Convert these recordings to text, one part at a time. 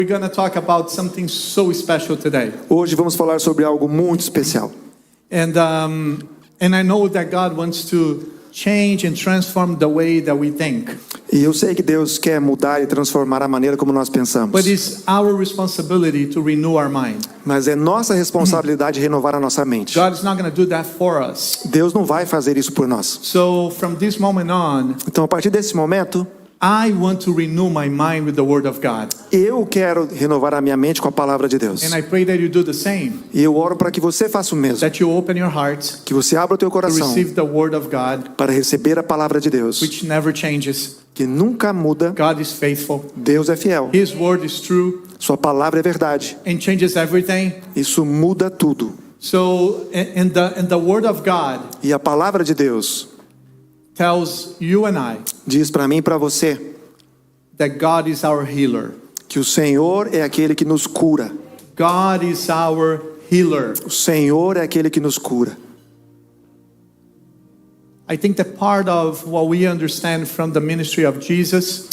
We're going to talk about something so special today. Hoje vamos falar sobre algo muito especial. And I know that God wants to change and transform the way that we think. E eu sei que Deus quer mudar e transformar a maneira como nós pensamos. But it's our responsibility to renew our mind. Mas é nossa responsabilidade renovar a nossa mente. God is not going to do that for us. Deus não vai fazer isso por nós. So from this moment on, Então, a partir desse momento, I want to renew my mind with the Word of God. eu quero renovar a minha mente com a palavra de Deus. And I pray that you do the same. E eu oro para que você faça o mesmo. That you open your heart Que você abra o teu to coração receive the Word of God, para receber a palavra de Deus, which never changes. que nunca muda. God is faithful. Deus é fiel. His Word is true Sua palavra é verdade. and changes everything. Isso muda tudo. So, and the Word of God E a palavra de Deus tells you and I diz para mim e para você that God is our healer. que o Senhor é aquele que nos cura. God is our healer. O Senhor é aquele que nos cura. I think that part of what we understand from the ministry of Jesus,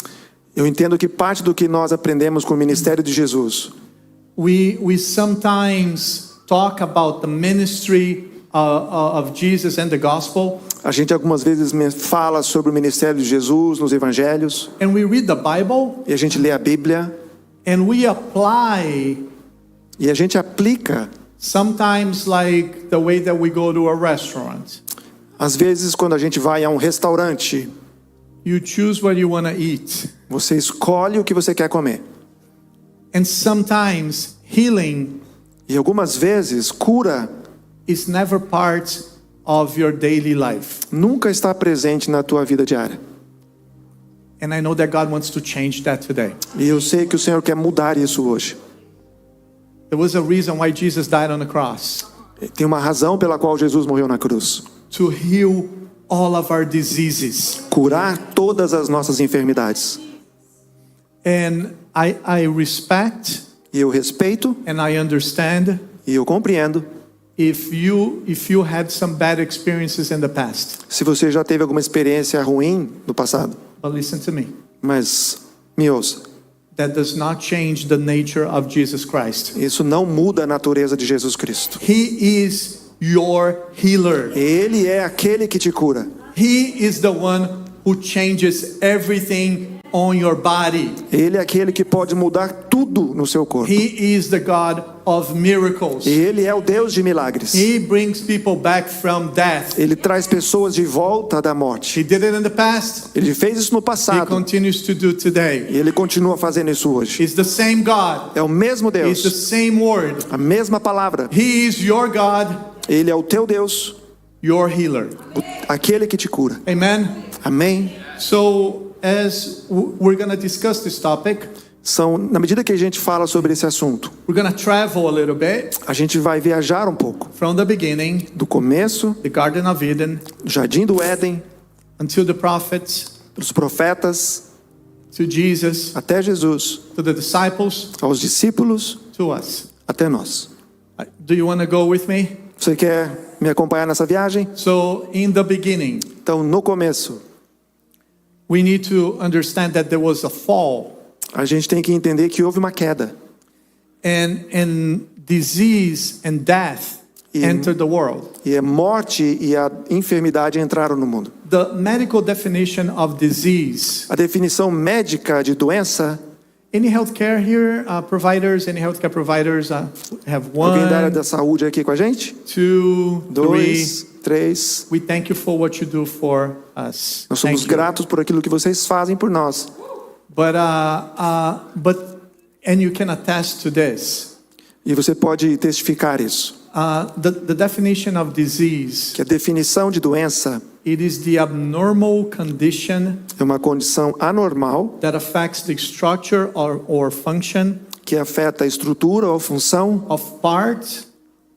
Eu entendo que parte do que nós aprendemos com o ministério de Jesus, we sometimes talk about the ministry of Jesus and the gospel, a gente algumas vezes fala sobre o ministério de Jesus nos evangelhos, and we read the Bible e a gente lê a Bíblia, and we apply e a gente aplica, sometimes like the way that we go to a restaurant. às vezes quando a gente vai a um restaurante, You choose what you want to eat. você escolhe o que você quer comer. And sometimes healing E algumas vezes cura is never part of your daily life. nunca está presente na tua vida diária. And I know that God wants to change that today. E eu sei que o Senhor quer mudar isso hoje. There was a reason why Jesus died on the cross, Tem uma razão pela qual Jesus morreu na cruz. to heal all of our diseases. Curar todas as nossas enfermidades. And I respect E eu respeito and I understand e eu compreendo if you had some bad experiences in the past. se você já teve alguma experiência ruim no passado. But listen to me. Mas me ouça, That does not change the nature of Jesus Christ. isso não muda a natureza de Jesus Cristo. He is your healer. Ele é aquele que te cura. He is the one who changes everything on your body. Ele é aquele que pode mudar tudo no seu corpo. He is the God of miracles. Ele é o Deus de milagres. He brings people back from death. Ele traz pessoas de volta da morte. He did it in the past. Ele fez isso no He passado continues to do today. e ele continua fazendo isso hoje. He's the same God. É o mesmo He's the Deus, same word. a mesma palavra. He is your God, Ele é o teu Deus, your healer. aquele que te cura. Amen. Amém? So as we're going to discuss this topic, Na medida que a gente fala sobre esse assunto, we're going to travel a little bit a gente vai viajar um pouco. from the beginning, Do começo, the Garden of Eden, do Jardim do Éden, until the prophets, dos profetas, to Jesus, até Jesus, to the disciples, aos discípulos, to us. até nós. Do you want to go with me? Você quer me acompanhar nessa viagem? So in the beginning, Então, no começo, we need to understand that there was a fall, a gente tem que entender que houve uma queda. and disease and death entered the world. E a morte e a enfermidade entraram no mundo. The medical definition of disease. A definição médica de doença, Any healthcare here, providers? Any healthcare providers? Have alguém da área one, da saúde aqui com a gente? 2, 2, 3. 3. We thank you for what you do for us. Nós somos Thank you. gratos por aquilo que vocês fazem por nós. But and you can attest to this. E você pode testificar isso. The definition of disease, Que a definição de doença it is the abnormal condition é uma condição anormal that affects the structure or function que afeta a estrutura ou função of part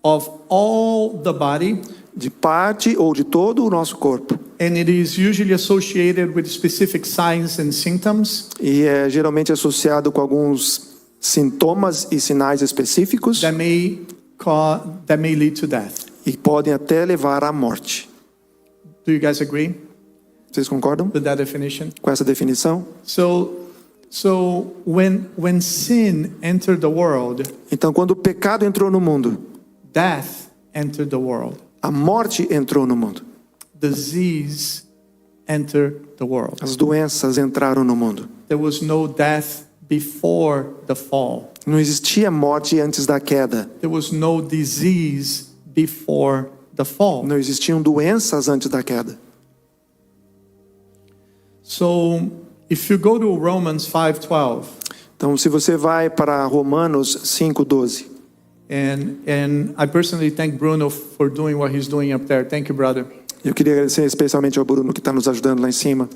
of all the body, de parte ou de todo o nosso corpo. and it is usually associated with specific signs and symptoms E é geralmente associado com alguns sintomas e sinais específicos that may lead to death. e podem até levar à morte. Do you guys agree Vocês concordam with that definition? com essa definição? So So when sin entered the world, Então, quando o pecado entrou no mundo, death entered the world. a morte entrou no mundo. Disease entered the world. As doenças entraram no mundo. There was no death before the fall. Não existia morte antes da queda. There was no disease before the fall. Não existiam doenças antes da queda. So if you go to Romans 5:12, Então, se você vai para Romanos 5:12, and I personally thank Bruno for doing what he's doing up there. Thank you, brother. eu queria agradecer especialmente ao Bruno que está nos ajudando lá em cima.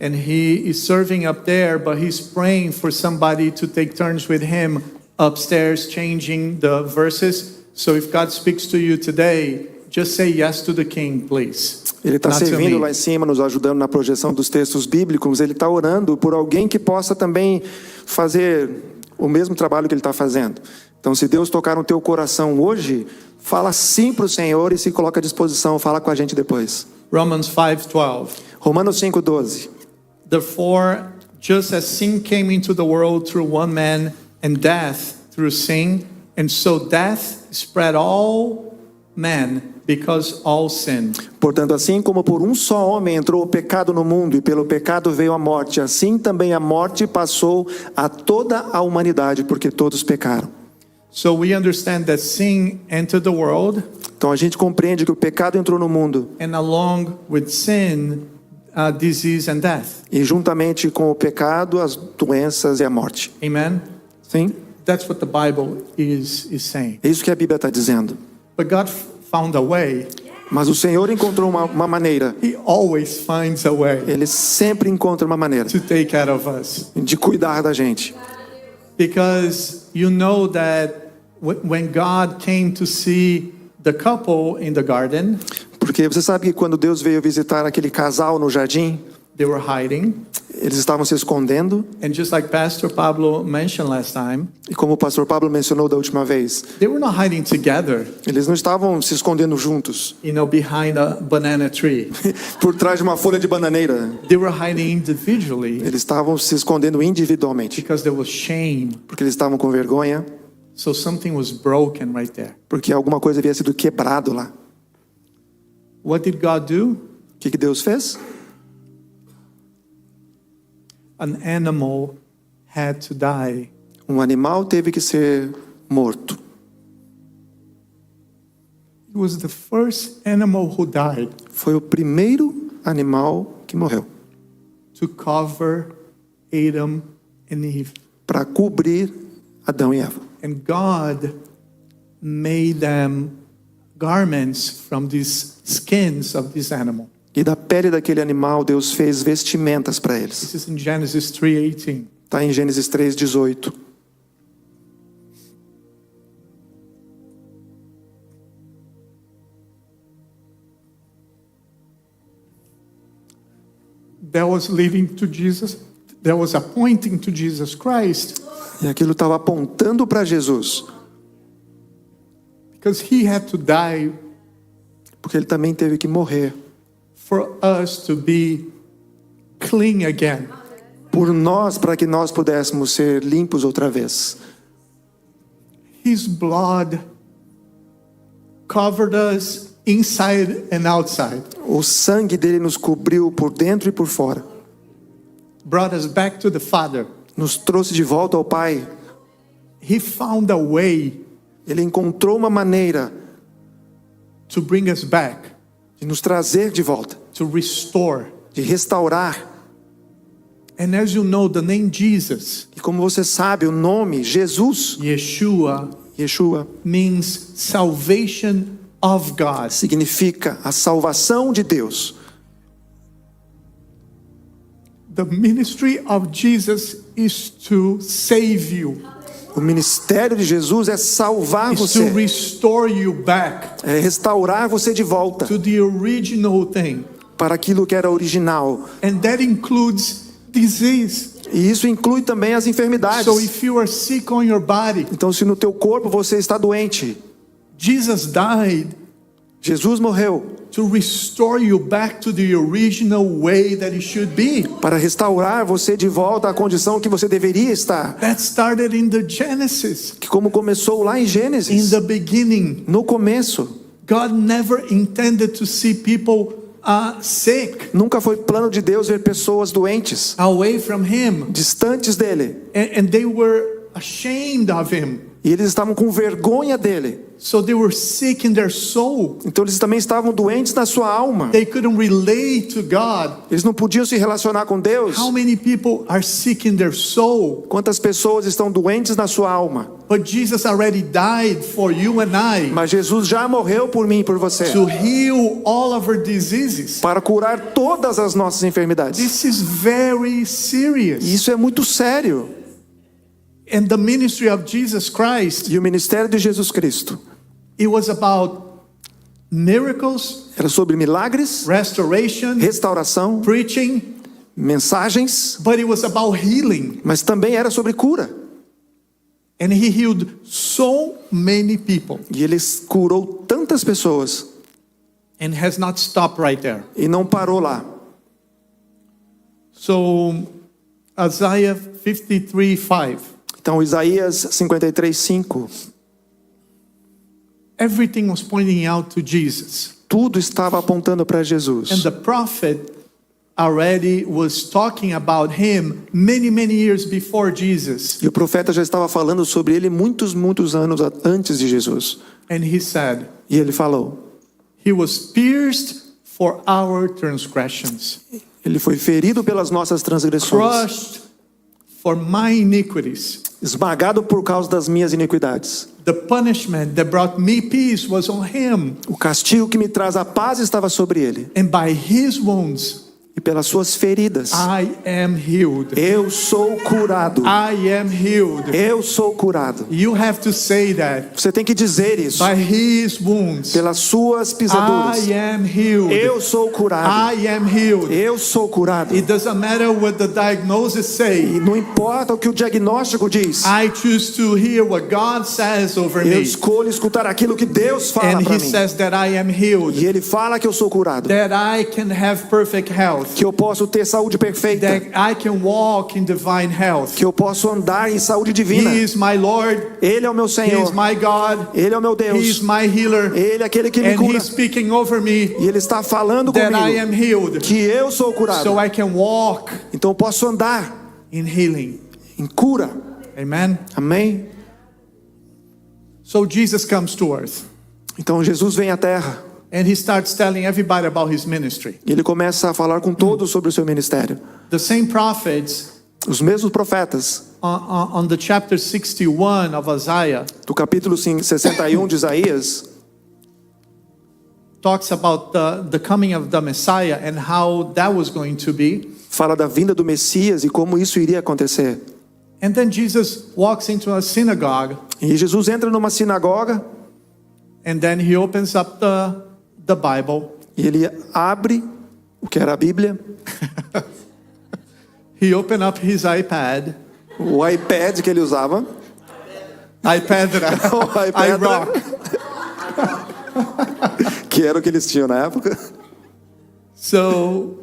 And he is serving up there, but he's praying for somebody to take turns with him upstairs, changing the verses. So if God speaks to you today, just say yes to the King, please. Ele está Not to servindo me. lá em cima, nos ajudando na projeção dos textos bíblicos. Ele está orando por alguém que possa também fazer o mesmo trabalho que ele está fazendo. Então, se Deus tocar no teu coração hoje, fala sim para o Senhor e se coloca à disposição. Fala com a gente depois. Romans 5:12. Romanos 5:12. Therefore, just as sin came into the world through one man, and death through sin, and so death spread all men because all sinned. Portanto, assim como por um só homem entrou o pecado no mundo e pelo pecado veio a morte, assim também a morte passou a toda a humanidade, porque todos pecaram. So we understand that sin entered the world, Então a gente compreende que o pecado entrou no mundo and along with sin, disease and death. e juntamente com o pecado, as doenças e a morte. Amen? Sim? That's what the Bible is saying. É isso que a Bíblia está dizendo. But God found a way. Mas o Senhor encontrou uma maneira. He always finds a way Ele sempre encontra uma maneira to take care of us. de cuidar da gente. Because you know that when God came to see the couple in the garden, Porque você sabe que quando Deus veio visitar aquele casal no jardim, they were hiding. eles estavam se escondendo. And just like Pastor Pablo mentioned last time, E como o pastor Pablo mencionou da última vez, they were not hiding together, eles não estavam se escondendo juntos, behind a banana tree. por trás de uma folha de bananeira. They were hiding individually Eles estavam se escondendo individualmente, because there was shame. porque eles estavam com vergonha, So something was broken right there. porque alguma coisa havia sido quebrado lá. What did God do? O que Deus fez? An animal had to die. Um animal teve que ser morto. It was the first animal who died Foi o primeiro animal que morreu, to cover Adam and Eve. para cobrir Adão e Eva. And God made them garments from these skins of this animal. E da pele daquele animal, Deus fez vestimentas para eles. This is in Genesis 3:18. Está em Gênesis 3:18. That was leading to Jesus. That was appointing to Jesus Christ, E aquilo estava apontando para Jesus, because he had to die porque ele também teve que morrer for us to be clean again. por nós, para que nós pudéssemos ser limpos outra vez. His blood covered us inside and outside, O sangue dele nos cobriu por dentro e por fora. brought us back to the Father. Nos trouxe de volta ao Pai. He found a way Ele encontrou uma maneira to bring us back, de nos trazer de volta, to restore. de restaurar. And as you know, the name Jesus, E como você sabe, o nome Jesus, Yeshua, Yeshua, means salvation of God. significa a salvação de Deus. The ministry of Jesus is to save you, O ministério de Jesus é salvar is to você, restore you back é restaurar você de volta to the original thing. para aquilo que era original. And that includes disease. E isso inclui também as enfermidades. So if you are sick on your body, Então, se no teu corpo você está doente, Jesus died Jesus morreu to restore you back to the original way that it should be. para restaurar você de volta à condição que você deveria estar. That started in the Genesis, Que como começou lá em in Gênesis, the beginning. no começo. God never intended to see people sick, Nunca foi plano de Deus ver pessoas doentes, away from Him, distantes dele. and they were ashamed of Him. E eles estavam com vergonha dele. So they were sick in their soul. Então eles também estavam doentes na sua alma. They couldn't relate to God. Eles não podiam se relacionar com Deus. How many people are sick in their soul? Quantas pessoas estão doentes na sua alma? But Jesus already died for you and I Mas Jesus já morreu por mim e por você, to heal all of our diseases. para curar todas as nossas enfermidades. This is very E serious. isso é muito sério. And the ministry of Jesus Christ, E o ministério de Jesus Cristo it was about miracles, era sobre milagres, restoration, restauração, preaching, mensagens, but it was about healing. mas também era sobre cura. And He healed so many people E ele curou tantas pessoas and has not stopped right there. e não parou lá. So Isaiah 53:5. Então Isaías 53:5, Everything was pointing out to Jesus. tudo estava apontando para And Jesus. the prophet already was talking about Him many years before Jesus. E o profeta já estava falando sobre ele muitos anos antes de Jesus. And he said, E ele falou: He was pierced for our transgressions, ele foi ferido pelas nossas transgressões, crushed for my iniquities. esmagado por causa das minhas iniquidades. The punishment that brought me peace was on Him, O castigo que me traz a paz estava sobre ele. and by His wounds E pelas suas feridas, I am healed. eu sou curado. I am healed. Eu sou curado. You have to say that. Você tem que dizer isso. By His wounds Pelas suas pisaduras, I am healed. eu sou curado. I am healed. Eu sou curado. It doesn't matter what the diagnosis say. E não importa o que o diagnóstico diz. I choose to hear what God says over Eu me. escolho escutar aquilo que Deus fala And para He mim. says that I am E healed, ele fala que eu sou curado, that I can have perfect health, que eu posso ter saúde perfeita, that I can walk in divine health. que eu posso andar em saúde divina. He is my Lord. Ele é o meu He Senhor. is my God. Ele é o meu He is Deus. my healer. Ele é aquele que me And cura. He's speaking over me E ele está falando that I comigo am healed, que eu sou curado. so I can walk Então eu posso andar in healing. em cura. Amen. Amém? So Jesus comes to earth Então Jesus vem à terra and He starts telling everybody about His ministry. e ele começa a falar com todos sobre o seu ministério. The same prophets Os mesmos profetas, on the chapter 61 of Isaiah do capítulo 61 de Isaías, talks about the coming of the Messiah and how that was going to be. fala da vinda do Messias e como isso iria acontecer. And then Jesus walks into a synagogue E Jesus entra numa sinagoga and then He opens up the Bible. e ele abre o que era a Bíblia, He opened up his iPad. o iPad que ele usava, iPadra. O iPadra. iRock. que era o que eles tinham na época. So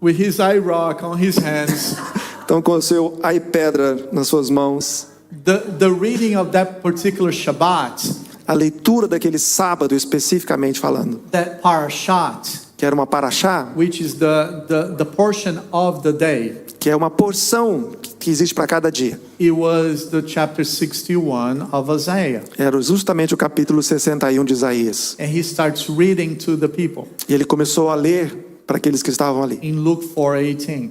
with his iRock on his hands, Então com o seu iPedra nas suas mãos, the reading of that particular Shabbat, a leitura daquele sábado especificamente falando, that parashat, que era uma paraxá, which is the portion of the day, que é uma porção que existe para cada dia. it was the chapter 61 of Isaiah. Era justamente o capítulo 61 de Isaías. And he starts reading to the people E ele começou a ler para aqueles que estavam ali, in Luke 4:18.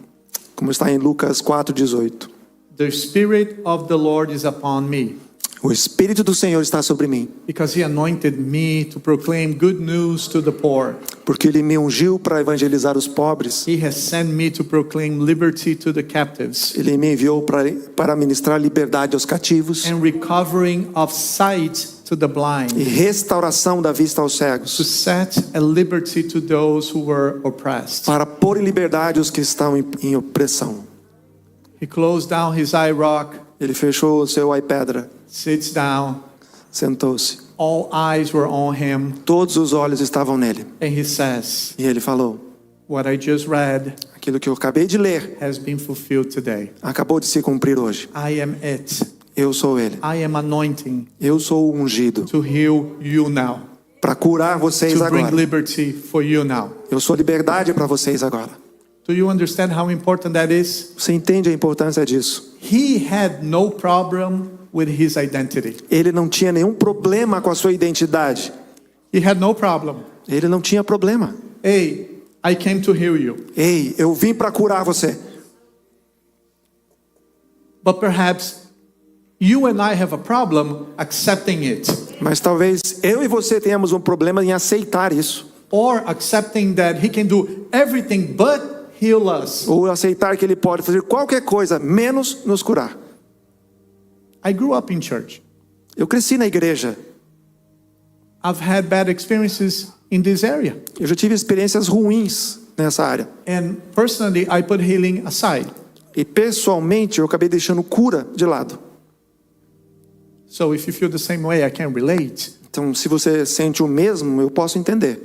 como está em Lucas 4:18. The Spirit of the Lord is upon me, O Espírito do Senhor está sobre mim, because He anointed me to proclaim good news to the poor. porque ele me ungiu para evangelizar os pobres. He has sent me to proclaim liberty to the captives Ele me enviou para ministrar liberdade aos cativos and recovering of sight to the e blind, restauração da vista aos to cegos, set a liberty to those who were oppressed. para pôr em liberdade os que estão em opressão. He closed down his iRock, Ele fechou o seu iPedra, sits down, sentou-se, all eyes were on him. Todos os olhos estavam nele. And he says, E ele falou: what I just read aquilo que eu acabei de ler has been fulfilled today. acabou de se cumprir hoje. I am it. Eu sou ele. I am anointing Eu sou o ungido to heal you now, para curar vocês to bring agora. liberty for you now. Eu sou liberdade para vocês agora. Do you understand how important that is? Você entende a importância disso? He had no problem with his identity. Ele não tinha nenhum problema com a sua identidade. He had no problem. Ele não tinha problema. Hey, I came to heal you. Ei, eu vim para curar você. But perhaps you and I have a problem accepting it, Mas talvez eu e você tenhamos um problema em aceitar isso. or accepting that he can do everything but heal us. Ou aceitar que ele pode fazer qualquer coisa, menos nos curar. I grew up in church. Eu cresci na igreja. I've had bad experiences in this area. Eu já tive experiências ruins nessa área. And personally, I put healing aside. E pessoalmente eu acabei deixando cura de lado. So if you feel the same way, I can relate. Então, se você sente o mesmo, eu posso entender.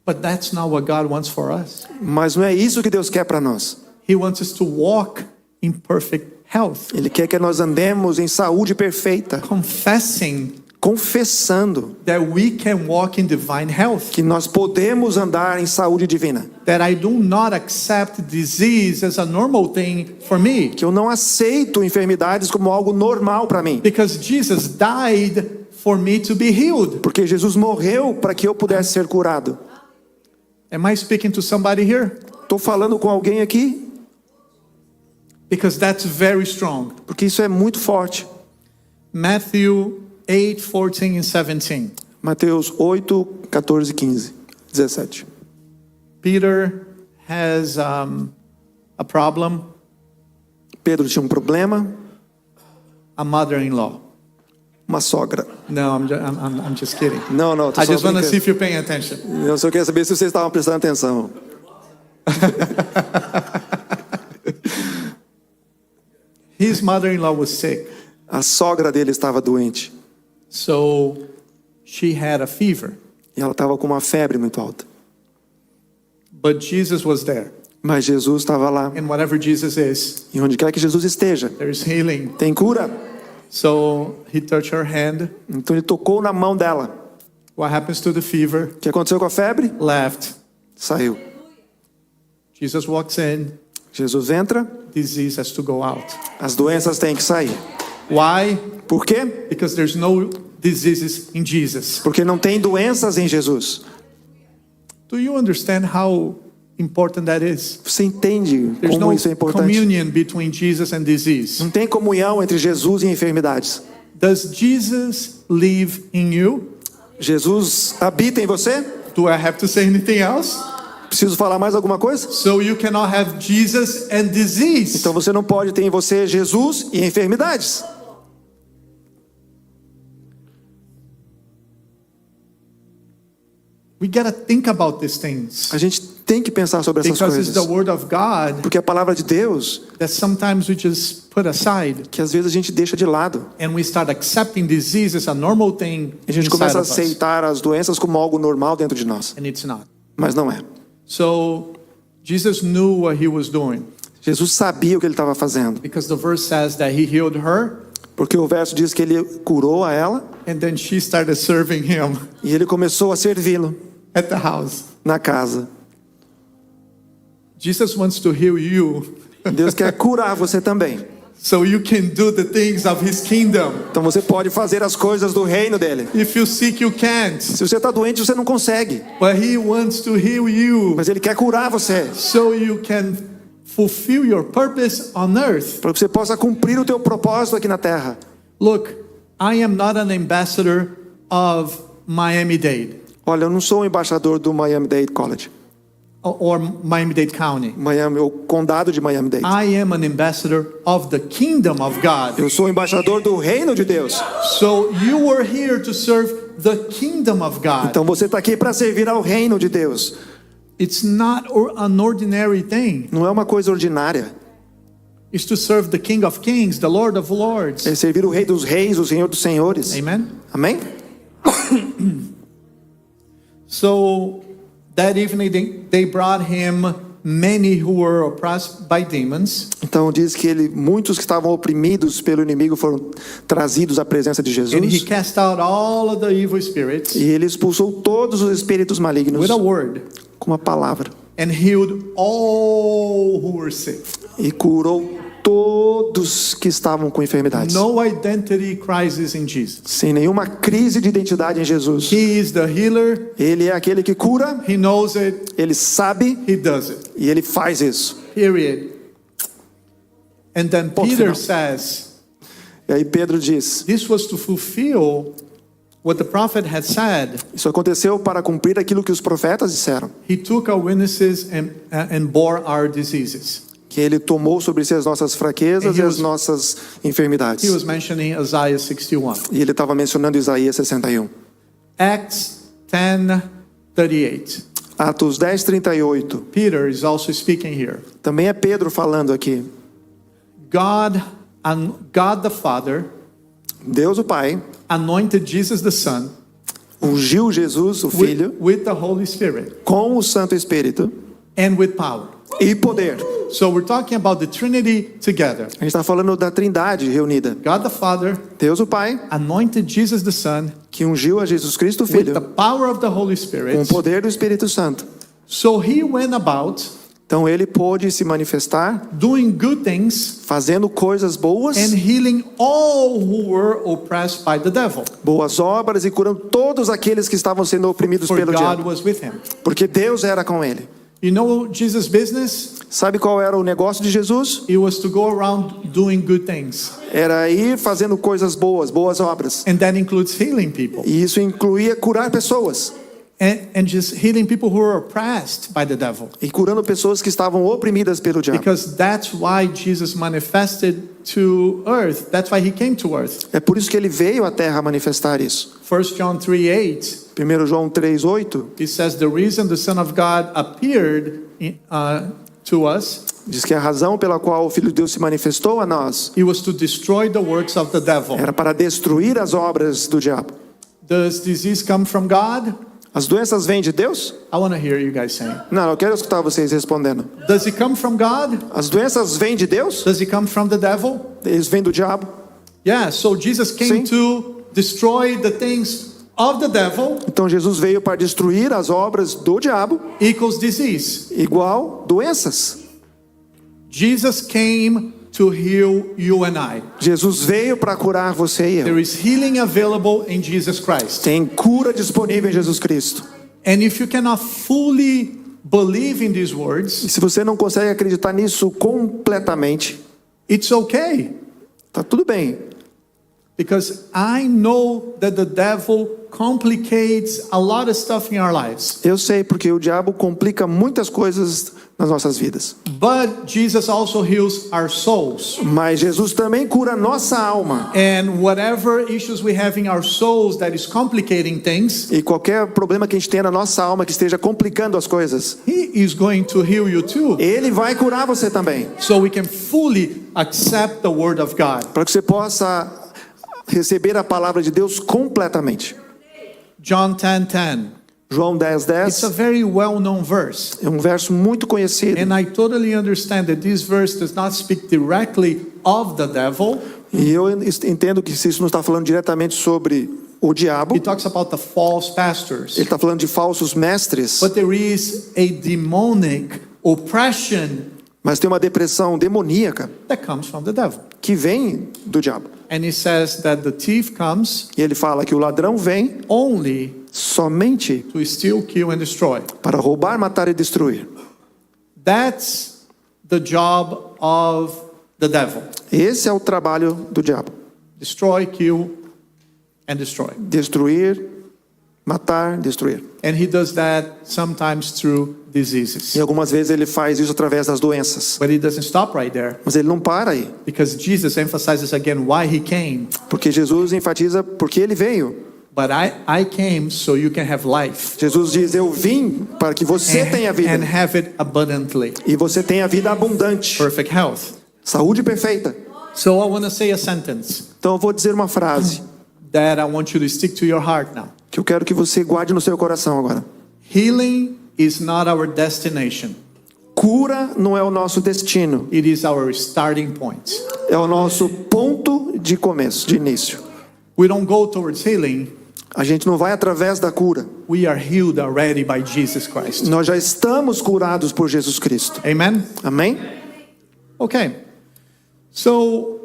But that's not what God wants for us. Mas não é isso que Deus quer para nós. He wants us to walk in perfect health, Ele quer que nós andemos em saúde perfeita, confessing confessando that we can walk in divine health, que nós podemos andar em saúde divina. that I do not accept disease as a normal thing for me, Que eu não aceito enfermidades como algo normal para mim. because Jesus died for me to be healed. Porque Jesus morreu para que eu pudesse ser curado. Am I speaking to somebody here? Estou falando com alguém aqui? Because that's very strong. Porque isso é muito forte. Matthew 8:14 and 17. Mateus 8, 14, 15, 17. Peter has a problem, Pedro tinha um problema, a mother-in-law. uma sogra. No, I'm just kidding. Não, tô I só just want to see brincando. if you're paying attention. Eu só queria saber se vocês estavam prestando atenção. His mother-in-law was sick, A sogra dele estava doente. so she had a fever. E ela estava com uma febre muito alta. But Jesus was there. Mas Jesus estava lá. And whatever Jesus is, E onde quer que Jesus esteja, there's healing. tem cura. So he touched her hand. Então ele tocou na mão dela. What happens to the fever? O que aconteceu com a febre? Left. Saiu. Jesus walks in. Jesus entra, Disease has to go out. as doenças têm que sair. Why? Por quê? Because there's no diseases in Jesus. Porque não tem doenças em Jesus. Do you understand how important that is? Você entende There's como no isso é importante? communion between Jesus and disease. Não tem comunhão entre Jesus e enfermidades. Does Jesus live in you? Jesus habita em você? Do I have to say anything else? Preciso falar mais alguma coisa? So you cannot have Jesus and disease. Então você não pode ter em você Jesus e enfermidades. We gotta think about these things, A gente tem que pensar sobre essas because it's coisas. the word of God Porque a palavra de Deus, that sometimes we just put aside, que às vezes a gente deixa de lado. and we start accepting disease as a normal thing A gente inside começa a of us, aceitar as doenças como algo normal dentro de nós. and it's not. Mas não é. So Jesus knew what he was doing, Jesus sabia o que ele estava fazendo. because the verse says that he healed her, Porque o verso diz que ele curou a ela and then she started serving him e ele começou a servi-lo at the house. na casa. Jesus wants to heal you Deus quer curar você também. so you can do the things of his kingdom. Então você pode fazer as coisas do reino dele. If you seek, you can't. Se você está doente, você não consegue. But he wants to heal you Mas ele quer curar você. so you can fulfill your purpose on earth. Para que você possa cumprir o teu propósito aqui na terra. Look, I am not an ambassador of Miami-Dade Olha, eu não sou o embaixador do Miami-Dade College. or Miami-Dade County. O condado de Miami-Dade. I am an ambassador of the kingdom of God. Eu sou o embaixador do reino de Deus. So you were here to serve the kingdom of God. Então você está aqui para servir ao reino de Deus. It's not an ordinary thing. Não é uma coisa ordinária. It's to serve the King of Kings, the Lord of Lords. É servir o Rei dos Reis, o Senhor dos Senhores. Amen? Amém? So that evening they brought him many who were oppressed by demons. Então diz que muitos que estavam oprimidos pelo inimigo foram trazidos à presença de And he Jesus. cast out all of the evil spirits E ele expulsou todos os espíritos malignos with a word com uma palavra. and healed all who were sick. E curou todos que estavam com enfermidades. No identity crisis in Jesus. Sem nenhuma crise de identidade em Jesus. He is the healer. Ele é aquele que cura, He knows it. ele sabe He does it. e ele faz isso. Period. And then Ponto Peter final. says, E aí Pedro diz: this was to fulfill what the prophet had said. isso aconteceu para cumprir aquilo que os profetas disseram. He took our weaknesses and bore our diseases. Que ele tomou sobre si as nossas fraquezas And e he as was- nossas He enfermidades. was mentioning Isaiah 61. E ele estava mencionando Isaías 61. Acts 10:38. Atos 10:38. Peter is also speaking here. Também é Pedro falando aqui. God the Father Deus o Pai anointed Jesus the Son ungiu Jesus, o Filho, with the Holy Spirit com o Santo Espírito and with power. e poder. So we're talking about the Trinity together. A gente está falando da Trindade reunida. God the Father Deus o Pai, anointed Jesus the Son que ungiu a Jesus Cristo, o with Filho, the power of the Holy com Spirit. o poder do Espírito Santo. So he went about Então ele pôde se manifestar doing good things fazendo coisas boas, and healing all who were oppressed by the devil. boas obras e curando todos aqueles que estavam sendo oprimidos For pelo God diabo. was with him. Porque Deus era com ele. You know Jesus' business? Sabe qual era o negócio de Jesus? It was to go around doing good things. Era ir fazendo coisas boas, boas obras. And that includes healing people. E isso incluía curar pessoas. And just healing people who are oppressed by the devil. E curando pessoas que estavam oprimidas pelo diabo. Because that's why Jesus manifested to earth. That's why he came to earth. É por isso que ele veio à terra manifestar isso. 1 John 3:8, 1 João 3:8 it says the reason the Son of God appeared to us, diz que a razão pela qual o Filho de Deus se manifestou a nós it was to destroy the works of the devil. era para destruir as obras do diabo. Does disease come from God? As doenças vêm de Deus? I want to hear you guys saying. Não, eu quero escutar vocês respondendo. Does it come from God? As doenças vêm de Deus? Does it come from the devil? Eles vêm do diabo? Yeah, so Jesus came Sim. to destroy the things of the devil Então Jesus veio para destruir as obras do diabo, equals disease. igual doenças. Jesus came to heal you and I. Jesus veio para curar você e eu. There is healing available in Jesus Christ. Tem cura disponível em Jesus Cristo. And if you cannot fully believe in these E words, se você não consegue acreditar nisso completamente, it's okay. tá tudo bem. Because I know that the devil complicates a lot of stuff in our lives. Eu sei porque o diabo complica muitas coisas nas nossas vidas. But Jesus also heals our souls. Mas Jesus também cura a nossa alma. And whatever issues we have in our souls that is complicating things, E qualquer problema que a gente tenha na nossa alma que esteja complicando as coisas, he is going to heal you too. ele vai curar você também. So we can fully accept the word of God. Para que você possa receber a palavra de Deus completamente. John 10:10. João 10:10 It's a very well-known verse. é um verso muito conhecido. And I totally understand that this verse does not speak directly of the devil. E eu entendo que isso não está falando diretamente sobre o diabo. It talks about the false pastors. Ele está falando de falsos mestres. But there is a demonic oppression Mas tem uma depressão demoníaca that comes from the devil. que vem do diabo. And he says that the thief comes E ele fala que o ladrão vem only somente to steal, kill, and destroy. para roubar, matar e destruir. That's the job of the devil. Esse é o trabalho do diabo. Destroy, kill, and destroy. Destruir, matar, destruir. And he does that sometimes through diseases. E algumas vezes ele faz isso através das doenças. But he doesn't stop right there, Mas ele não para aí. because Jesus emphasizes again why he came. Porque Jesus enfatiza porque ele veio. But I came so you can have life Jesus diz, eu vim para que você tenha vida. and have it abundantly. E você tenha vida abundante. Perfect health. Saúde perfeita. So I want to say a sentence Então eu vou dizer uma frase that I want you to stick to your heart now. que eu quero que você guarde no seu coração agora. Healing is not our destination. Cura não é o nosso destino, It is our starting point. é o nosso ponto de começo, de início. We don't go towards healing. A gente não vai através da cura. We are healed already by Jesus Christ. Nós já estamos curados por Jesus Cristo. Amen? Amém? Okay. So,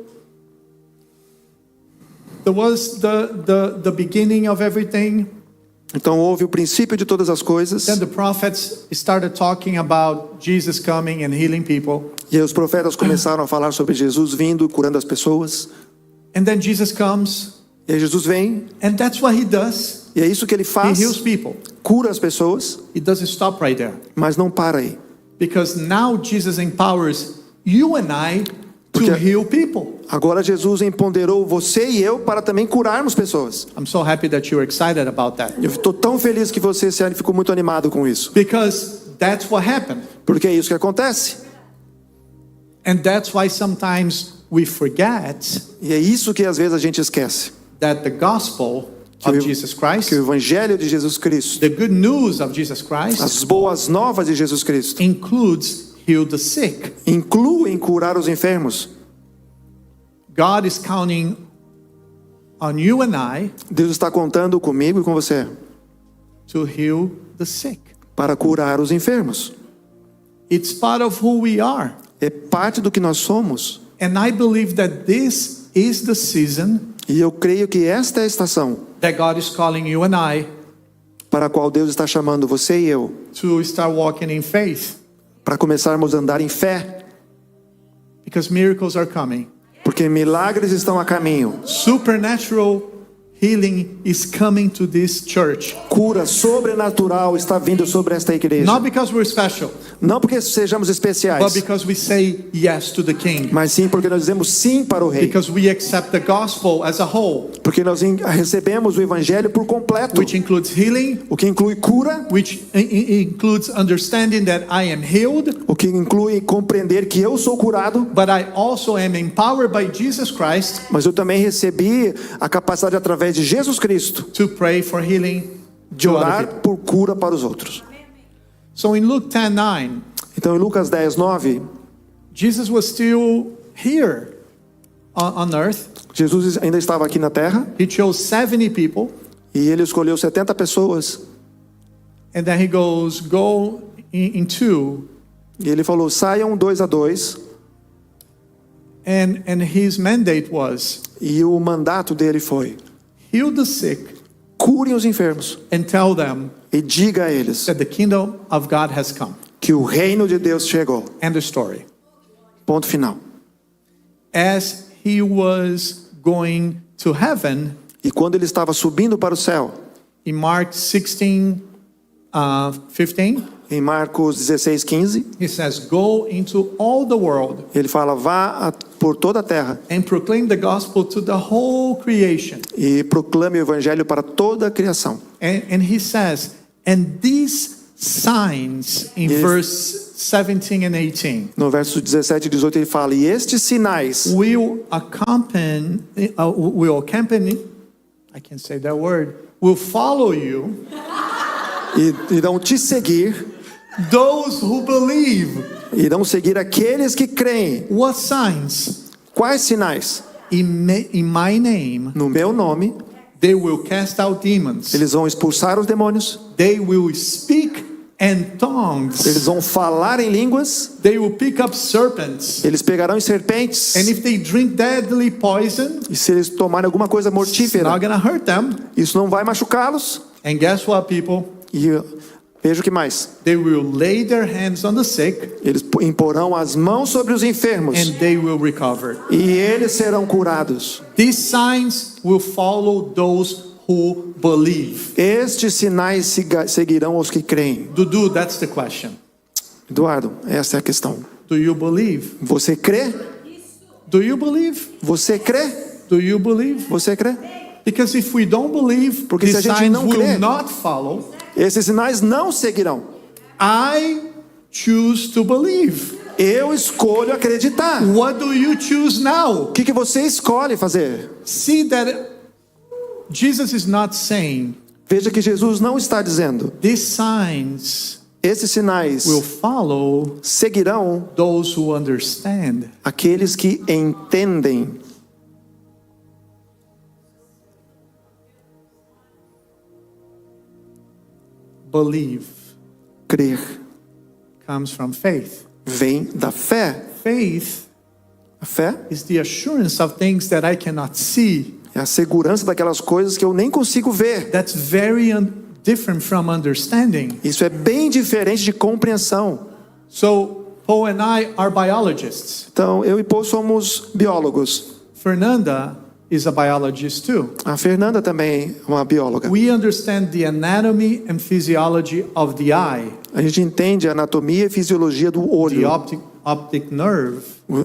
there was the beginning of everything. Então houve o princípio de todas as coisas. Then the prophets started talking about Jesus coming and healing people. E aí os profetas começaram a falar sobre Jesus vindo, curando as pessoas. And then Jesus comes, E aí Jesus vem, and that's what he does. e é isso que ele He faz. heals people. Cura as pessoas, It doesn't stop right there. mas não para aí. Because now Jesus empowers you and I to Porque- heal people. Agora Jesus empoderou você e eu para também curarmos pessoas. I'm so happy that you're excited about that. Eu estou tão feliz que você ficou muito animado com isso. Because that's what happened. Porque é isso que acontece. And that's why sometimes we forget E é isso que às vezes a gente esquece. that the gospel Que of o- Jesus Christ, Que o evangelho de Jesus Cristo, the good news of Jesus Christ, as boas novas de Jesus Cristo, includes heal the sick. incluem curar os enfermos. God is counting on you and I Deus está contando comigo e com você to heal the sick. para curar os enfermos. It's part of who we are. É parte do que nós somos. And I believe that this is the season E eu creio que esta é a estação that God is calling you and I para a qual Deus está chamando você e eu, to start walking in faith, para começarmos a andar em fé, because miracles are coming. porque milagres estão a caminho. Supernatural healing is coming to this church. Cura sobrenatural está vindo sobre esta igreja. Not because we're special, Não porque sejamos but especiais, because we say yes to the King. mas sim porque nós dizemos sim para o rei. Because we accept the gospel as a whole, Porque nós recebemos o evangelho por completo, which includes healing, o que inclui cura, which includes understanding that I am healed, o que inclui compreender que eu sou curado, but I also am empowered by Jesus Christ mas eu também recebi a capacidade através de Jesus Cristo to pray for healing de to other orar people. por cura para os outros. So in Luke 10:9, Então em Lucas 10:9, Jesus was still here on earth. Jesus ainda estava aqui na terra He chose 70 people, e ele escolheu 70 pessoas and then he goes, go in two, e ele falou: saiam 2 a 2, and his mandate was, e o mandato dele foi: heal the sick curem os enfermos and tell them e diga a eles that the kingdom of God has come. que o reino de Deus chegou. End of story. Ponto final. As he was going to heaven, E quando ele estava subindo para o céu, in Mark 16, 15, em Marcos 16:15, he says, go into all the world ele fala: por toda a terra and proclaim the gospel to the whole creation. e proclame o evangelho para toda a criação. And he says, and these signs in Yes. verse 17 and 18 No verso 17 e 18 ele fala: e estes sinais will accompany, I can't say that word, will follow you, irão te seguir, those who believe. irão seguir aqueles que creem. What signs? Quais sinais? In my name, No meu nome, they will cast out demons. eles vão expulsar os demônios, They will speak in tongues. eles vão falar em línguas, They will pick up serpents. eles pegarão em serpentes, And if they drink deadly poison, e se eles tomarem alguma coisa it's mortífera, not going to hurt them. isso não vai machucá-los. And guess what, people? E veja o que mais: They will lay their hands on the sick eles imporão as mãos sobre os enfermos and they will recover. e eles serão curados. These signs will follow those who believe. Estes sinais seguirão os que creem. Dudu, that's the question. Eduardo, essa é a questão. Do you believe? Você crê? Do you believe? Você crê? Do you believe? Você crê? Because if we don't believe, Porque se these a gente signs não will crê, not follow. esses sinais não seguirão. I choose to believe. Eu escolho acreditar. What do you choose now? O que você escolhe fazer? See that Jesus is not saying Veja que Jesus não está dizendo: these signs esses sinais will follow seguirão those who understand. aqueles que entendem. Believe Crer comes from faith. vem da fé. Faith A fé is the assurance of things that I cannot see. é a segurança daquelas coisas que eu nem consigo ver. That's very different from understanding. Isso é bem diferente de compreensão. So, Paul and I are biologists. Então, eu e Paul somos biólogos. Fernanda is a biologist too. A Fernanda também é uma bióloga. We understand the anatomy and physiology of the eye, A gente entende a anatomia e fisiologia do the olho, optic nerve,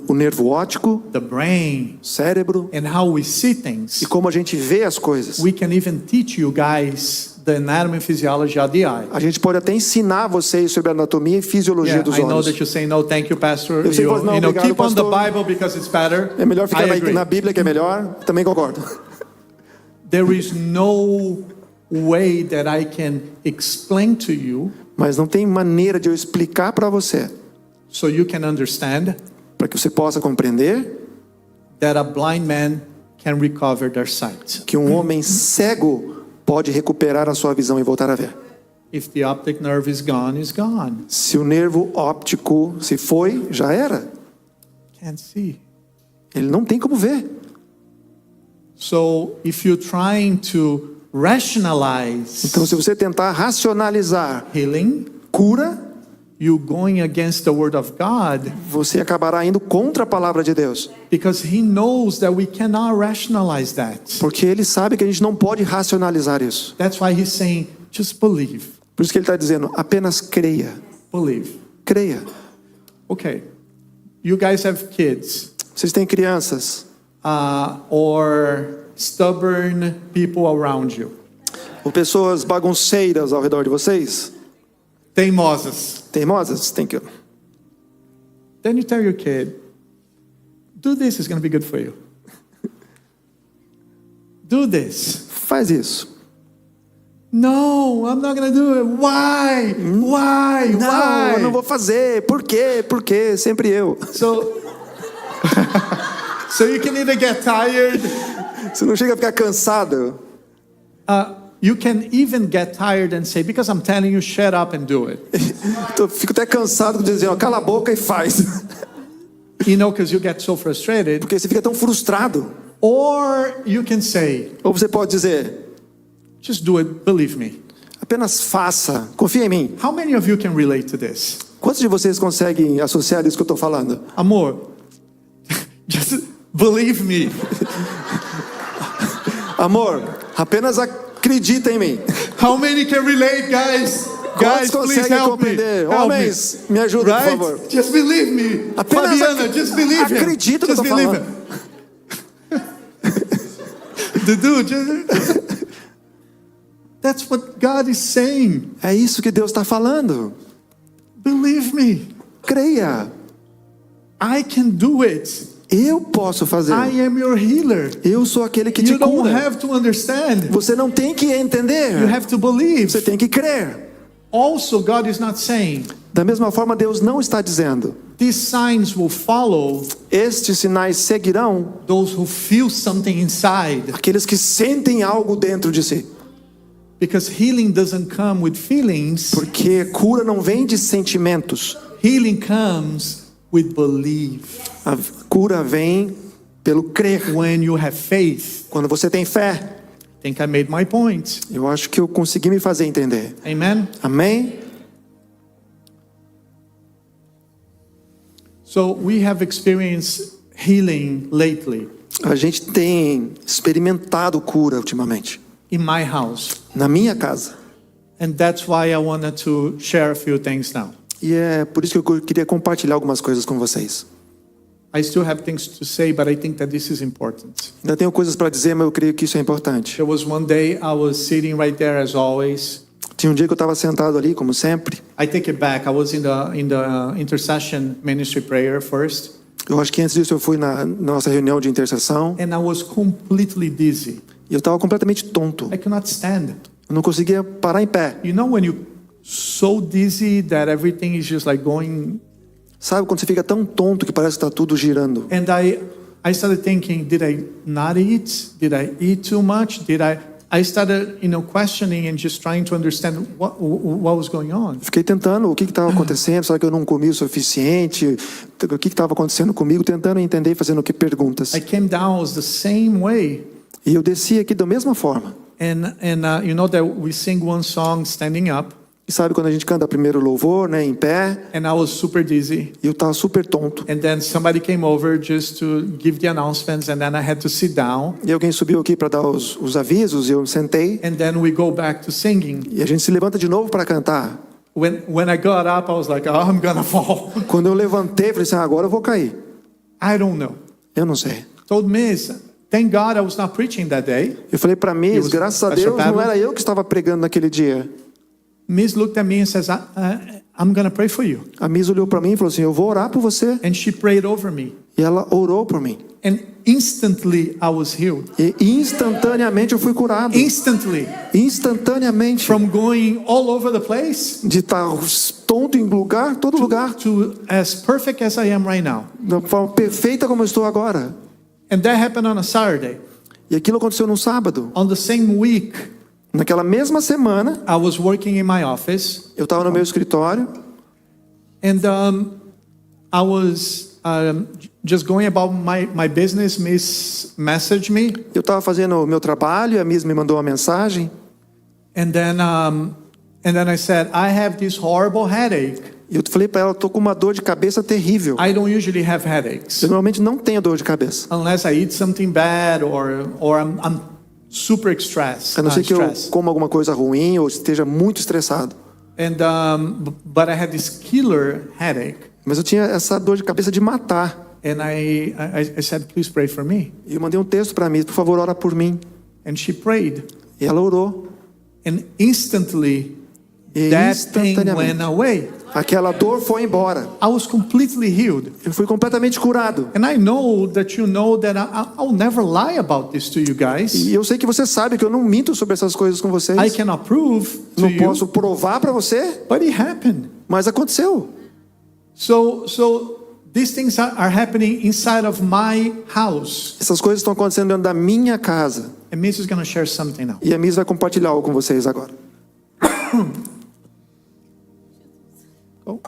o nervo óptico, the brain, o cérebro and how we see things. e como a gente vê as coisas. We can even teach you guys the anatomy and physiology of the eye. A gente pode até ensinar vocês sobre a anatomia e fisiologia Yeah, dos I know olhos. that you say no, thank you, Pastor. Eu sei que You, você não, obrigado, keep on the pastor. Bible because it's better. É melhor ficar I agree. na Bíblia, que é melhor. Também concordo. There is no way that I can explain to you Mas não tem maneira de eu explicar para você, so you can understand para que você possa compreender that a blind man can recover their sight. que um homem cego pode recuperar a sua visão e voltar a ver. If the optic nerve is gone, it's gone. Se o nervo óptico se foi, já era. Can't see. Ele não tem como ver. So if you're trying to rationalize Então, se você tentar racionalizar healing, cura, you're going against the word of God você acabará indo contra a palavra de Deus. because he knows that we cannot rationalize that. Porque ele sabe que a gente não pode racionalizar isso. That's why he's saying, just believe. Por isso que ele está dizendo, apenas creia. Believe. Creia. Okay. You guys have kids Vocês têm crianças or stubborn people around you. ou pessoas bagunceiras ao redor de vocês? Teimosas. Teimosas? Tem que... Then you tell your kid, do this, it's going to be good for you. Do this. Faz isso. No, I'm not going to do it. Why? Why? Não, Why? eu não vou fazer. Por quê? Por quê? Sempre eu. So, so you can either get tired. Você não chega a ficar cansado. You can even get tired and say, because I'm telling you, shut up and do it. Eu fico até cansado de dizer, ó, cala a boca e faz. You know, because you get so frustrated. Porque você fica tão frustrado. Or you can say, Ou você pode dizer, just do it, believe me. apenas faça. Confia em mim. How many of you can relate to this? Quantos de vocês conseguem associar isso que eu estou falando? Amor, just believe me. Amor, apenas acredita em mim. How many can relate, guys? Quantos Guys, please conseguem help me. compreender? Help me. Homens, me ajudem, por Right? favor. Just believe me. Apenas Fabiana, just believe him. acredita no que Just eu tô believe falando. him. Dudu, just... That's what God is saying. É isso que Deus está falando. Believe me. Creia. I can do it. Eu posso fazer. I am your healer. Eu sou aquele que te You don't cura. have to understand. Você não tem que entender. You have to believe. Você tem que crer. Also, God is not saying, Da mesma forma, Deus não está dizendo, these signs will follow estes sinais seguirão those who feel something inside. aqueles que sentem algo dentro de si. Because healing doesn't come with feelings. Porque cura não vem de sentimentos. Healing comes with belief. A cura vem pelo crer. When you have faith. Quando você tem fé. I think I made my point. Eu acho que eu consegui me fazer entender. Amen? Amém? So we have experienced healing lately A gente tem experimentado cura ultimamente. in my house. Na minha casa. And that's why I wanted to share a few things now. E é por isso que eu queria compartilhar algumas coisas com vocês. I still have things to say, but I think that this is important. Ainda tenho coisas para dizer, mas eu creio que isso é importante. There was one day I was sitting right there as always. Tinha um dia que eu estava sentado ali, como sempre. I take it back. I was in the intercession ministry prayer first, Eu acho que antes disso eu fui na nossa reunião de intercessão and I was completely dizzy. e eu estava completamente tonto. I could not stand. Eu não conseguia parar em pé. You know when you're so dizzy that everything is just like going. Sabe quando você fica tão tonto que parece que está tudo girando? And I started thinking, did I not eat? Did I eat too much? I started, questioning and just trying to understand what was going on. Fiquei tentando o que estava acontecendo. Será que eu não comi o suficiente? O que estava acontecendo comigo? Tentando entender e fazendo perguntas. I came down the same way. E eu desci aqui da mesma forma. And you know that we sing one song standing up. E sabe quando a gente canta primeiro louvor, né, em pé? And I was super dizzy. E eu estava super tonto. And then somebody came over just to give the announcements, and then I had to sit down. E alguém subiu aqui para dar os avisos, e eu sentei. And then we go back to singing. E a gente se levanta de novo para cantar. When I got up, I was like, oh, I'm gonna fall. Quando eu levantei, falei assim, agora eu vou cair. I don't know. Eu não sei. Told Miss, thank God I was not preaching that day. Eu falei para Miss, graças a Deus, não era eu que estava pregando naquele dia. Miss looked at me and says, I'm gonna pray for you. A Miss olhou para mim e falou assim, eu vou orar por você. And she prayed over me. E ela orou por mim. And instantly I was healed. E instantaneamente eu fui curado. Instantly. Instantaneamente. From going all over the place. De estar tonto em todo lugar. To as perfect as I am right now. Da forma perfeita como eu estou agora. And that happened on a Saturday. E aquilo aconteceu num sábado. On the same week. Naquela mesma semana, I was working in my office. Eu estava no meu escritório. And I was just going about my business. Miss messaged me. Eu estava fazendo o meu trabalho, a Miss me mandou uma mensagem. And then I said, I have this horrible headache. E eu falei para ela, estou com uma dor de cabeça terrível. I don't usually have headaches. Eu normalmente não tenho dor de cabeça. Unless I eat something bad or I'm super stressed. A não ser que eu coma alguma coisa ruim ou esteja muito estressado. And but I had this killer headache. Mas eu tinha essa dor de cabeça de matar. And I said, please pray for me. E eu mandei um texto para mim, por favor, ora por mim. And she prayed. E ela orou. And instantly that pain went away. Aquela dor foi embora. I was completely healed. Eu fui completamente curado. And I know that you know that I'll never lie about this to you guys. E eu sei que você sabe que eu não minto sobre essas coisas com vocês. I cannot prove to Não you, posso provar para você, but it happened. mas aconteceu. So these things are happening inside of my house. Essas coisas estão acontecendo dentro da minha casa. And Miss is going to share something now. E a Miss vai compartilhar algo com vocês agora. Go.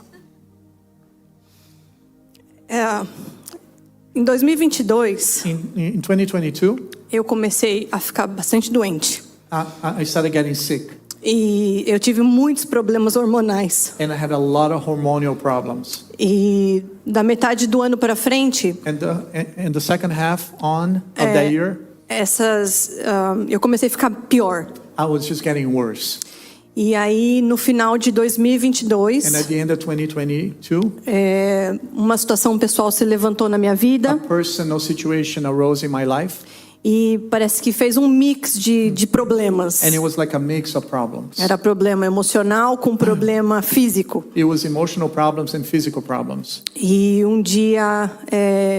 Em 2022, In 2022, eu comecei a ficar bastante doente. I started getting sick. E eu tive muitos problemas hormonais. And I had a lot of hormonal problems. E da metade do ano para frente, And the second half of that year, eu comecei a ficar pior. I was just getting worse. E aí, no final de 2022, And at the end of 2022, uma situação pessoal se levantou na minha a vida. personal situation arose in my life. E parece que fez um mix de problemas. And it was like a mix of problems. Era problema emocional com problema físico. It was emotional problems and physical problems. E um dia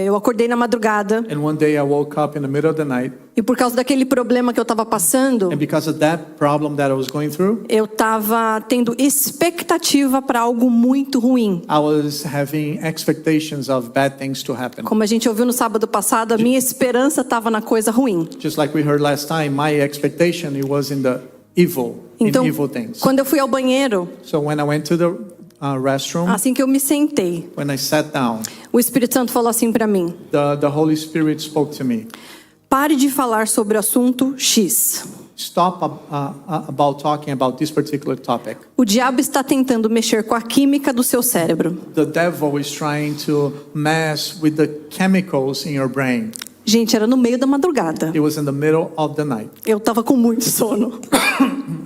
eu acordei na madrugada. And one day I woke up in the middle of the night. E por causa daquele problema que eu estava passando, And because of that problem that I was going through, eu estava tendo expectativa para algo muito ruim. I was having expectations of bad things to happen. Como a gente ouviu no sábado passado, a minha esperança estava na coisa ruim. Just like we heard last time, my expectation it was in the evil, Então, in evil things. quando eu fui ao banheiro, So when I went to the restroom, assim que eu me sentei, when I sat down, o Espírito Santo falou assim para mim: the Holy Spirit spoke to me. pare de falar sobre o assunto X. Stop about talking about this particular topic. O diabo está tentando mexer com a química do seu cérebro. The devil is trying to mess with the chemicals in your brain. Gente, era no meio da madrugada. It was in the middle of the night. Eu estava com muito sono.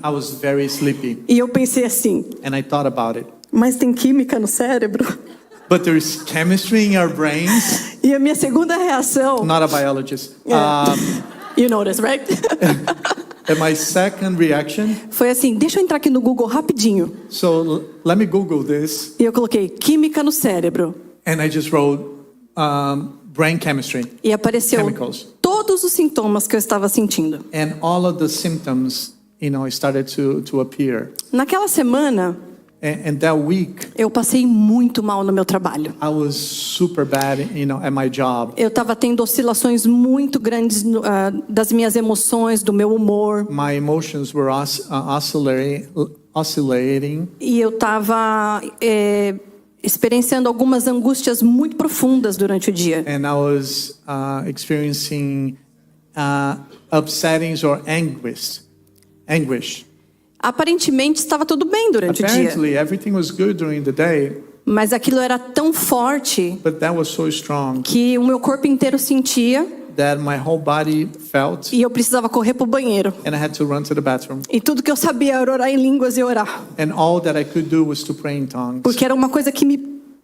I was very sleepy, E eu pensei assim: and I thought about it. mas tem química no cérebro? But there's chemistry in our brains. E a minha segunda reação... Not a biologist. You notice, right? And my second reaction, Foi assim, deixa eu entrar aqui no Google rapidinho. so let me Google this. E eu coloquei química no cérebro. And I just wrote brain chemistry. E apareceu Chemicals. todos os sintomas que eu estava sentindo. And all of the symptoms started to appear. Naquela semana, And that week, eu passei muito mal no meu trabalho. I was super bad, at my job. Eu estava tendo oscilações muito grandes das minhas emoções, do meu humor. My emotions were oscillating. E eu estava experienciando algumas angústias muito profundas durante o dia. And I was experiencing upsettings or anguish. Aparentemente estava tudo bem durante o dia. Apparently, everything was good during the day, Mas aquilo era tão forte but that was so strong que o meu corpo inteiro sentia that my whole body felt, e eu precisava correr para o banheiro. and I had to run to the bathroom. E tudo que eu sabia era orar em línguas e orar. And all that I could do was to pray in tongues, Porque era uma coisa que me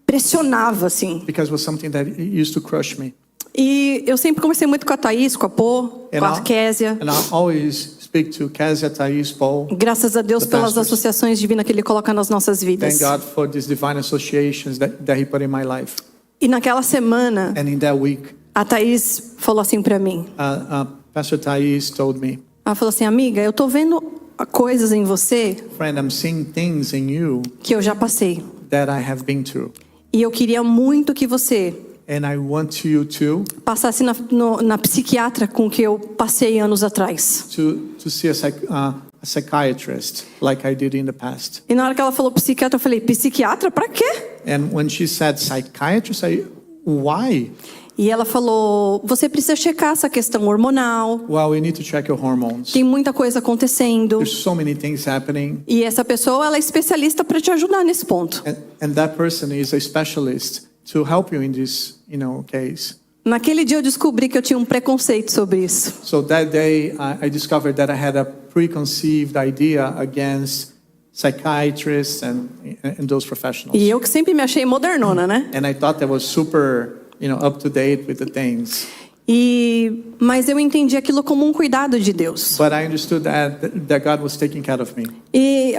pressionava, assim. because it was something that used to crush me. E eu sempre conversei muito com a Thaís, com a Pô, com a Késia. And I always speak to Kezia, Thais, Paul. Graças a Deus The pelas pastors. associações divinas que Ele coloca nas nossas vidas. Thank God for these divine associations that He put in my life. E naquela semana, And in that week, a Thaís falou assim para mim. Pastor Thais told me, Ela falou assim, amiga, eu tô vendo coisas em você friend, I'm seeing things in you que eu já passei. that I have been through. E eu queria muito que você And I want you passasse na psiquiatra com que eu passei anos atrás. to see a psychiatrist like I did in the past. E na hora que ela falou psiquiatra, eu falei, psiquiatra pra quê? And when she said psychiatrist, why? E ela falou, você precisa checar essa questão hormonal. Well, we need to check your hormones. Tem muita coisa acontecendo. There's so many things happening. E essa pessoa, ela é especialista para te ajudar nesse ponto. And that person is a specialist to help you in this, case. Naquele dia eu descobri que eu tinha um preconceito sobre isso. So that day, I discovered that I had a preconceived idea against psychiatrists and those professionals. E eu que sempre me achei modernona, né? And I thought that was super, up to date with the things. Mas eu entendi aquilo como um cuidado de Deus. But I understood that God was taking care of me. E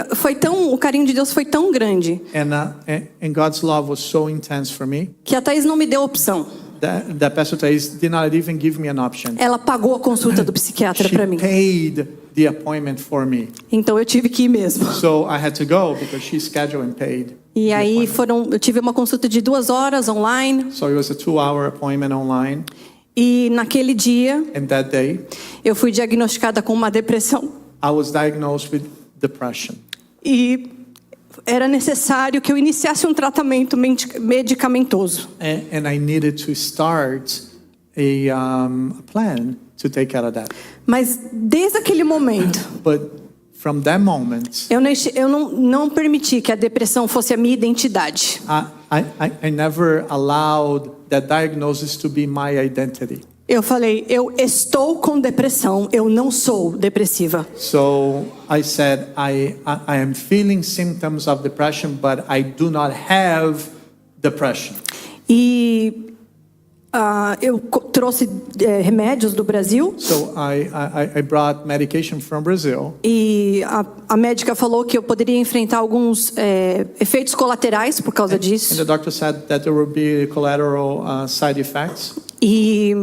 o carinho de Deus foi tão grande And God's love was so intense for me que a Thaís não me deu opção. that Pastor Thais did not even give me an option. Ela pagou a consulta do psiquiatra She para mim. paid the appointment for me. Então eu tive que ir mesmo. So I had to go because she scheduled and paid. E the aí appointment. eu tive uma consulta de 2 horas online. So it was a 2-hour appointment online. E naquele dia And that day, eu fui diagnosticada com uma depressão. I was diagnosed with depression. E era necessário que eu iniciasse um tratamento medicamentoso. And I needed to start a plan to take care of that. Mas desde aquele momento, But from that moment, eu não permiti que a depressão fosse a minha identidade. I never allowed that diagnosis to be my identity. Eu falei, eu estou com depressão, eu não sou depressiva. So I said, I am feeling symptoms of depression, but I do not have depression. E eu trouxe remédios do Brasil. So I brought medication from Brazil. E a médica falou que eu poderia enfrentar alguns efeitos colaterais por causa And disso. the doctor said that there would be collateral side effects. E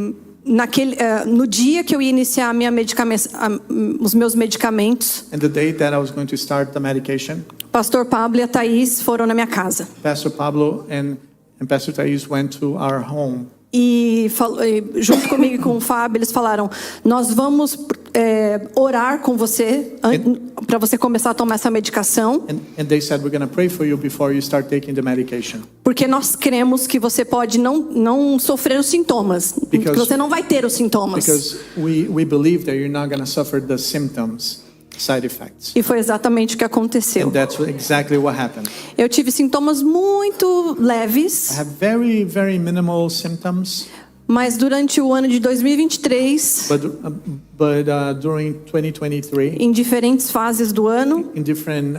no dia que eu ia iniciar os meus medicamentos, And the day that I was going to start the medication, Pastor Pablo e a Thaís foram na minha casa. Pastor Pablo and Pastor Thais went to our home. E junto comigo e com o Fábio, eles falaram, nós vamos orar com você para você começar a tomar essa medicação, And they said, we're going to pray for you before you start taking the medication. porque nós cremos que você pode não sofrer os sintomas, que você não vai ter os sintomas. Because we believe that you're not going to suffer the symptoms, side effects. E foi exatamente o que aconteceu. And that's exactly what happened. Eu tive sintomas muito I leves, have very, very minimal symptoms, mas durante o ano de 2023, but during 2023, em diferentes fases do ano, in different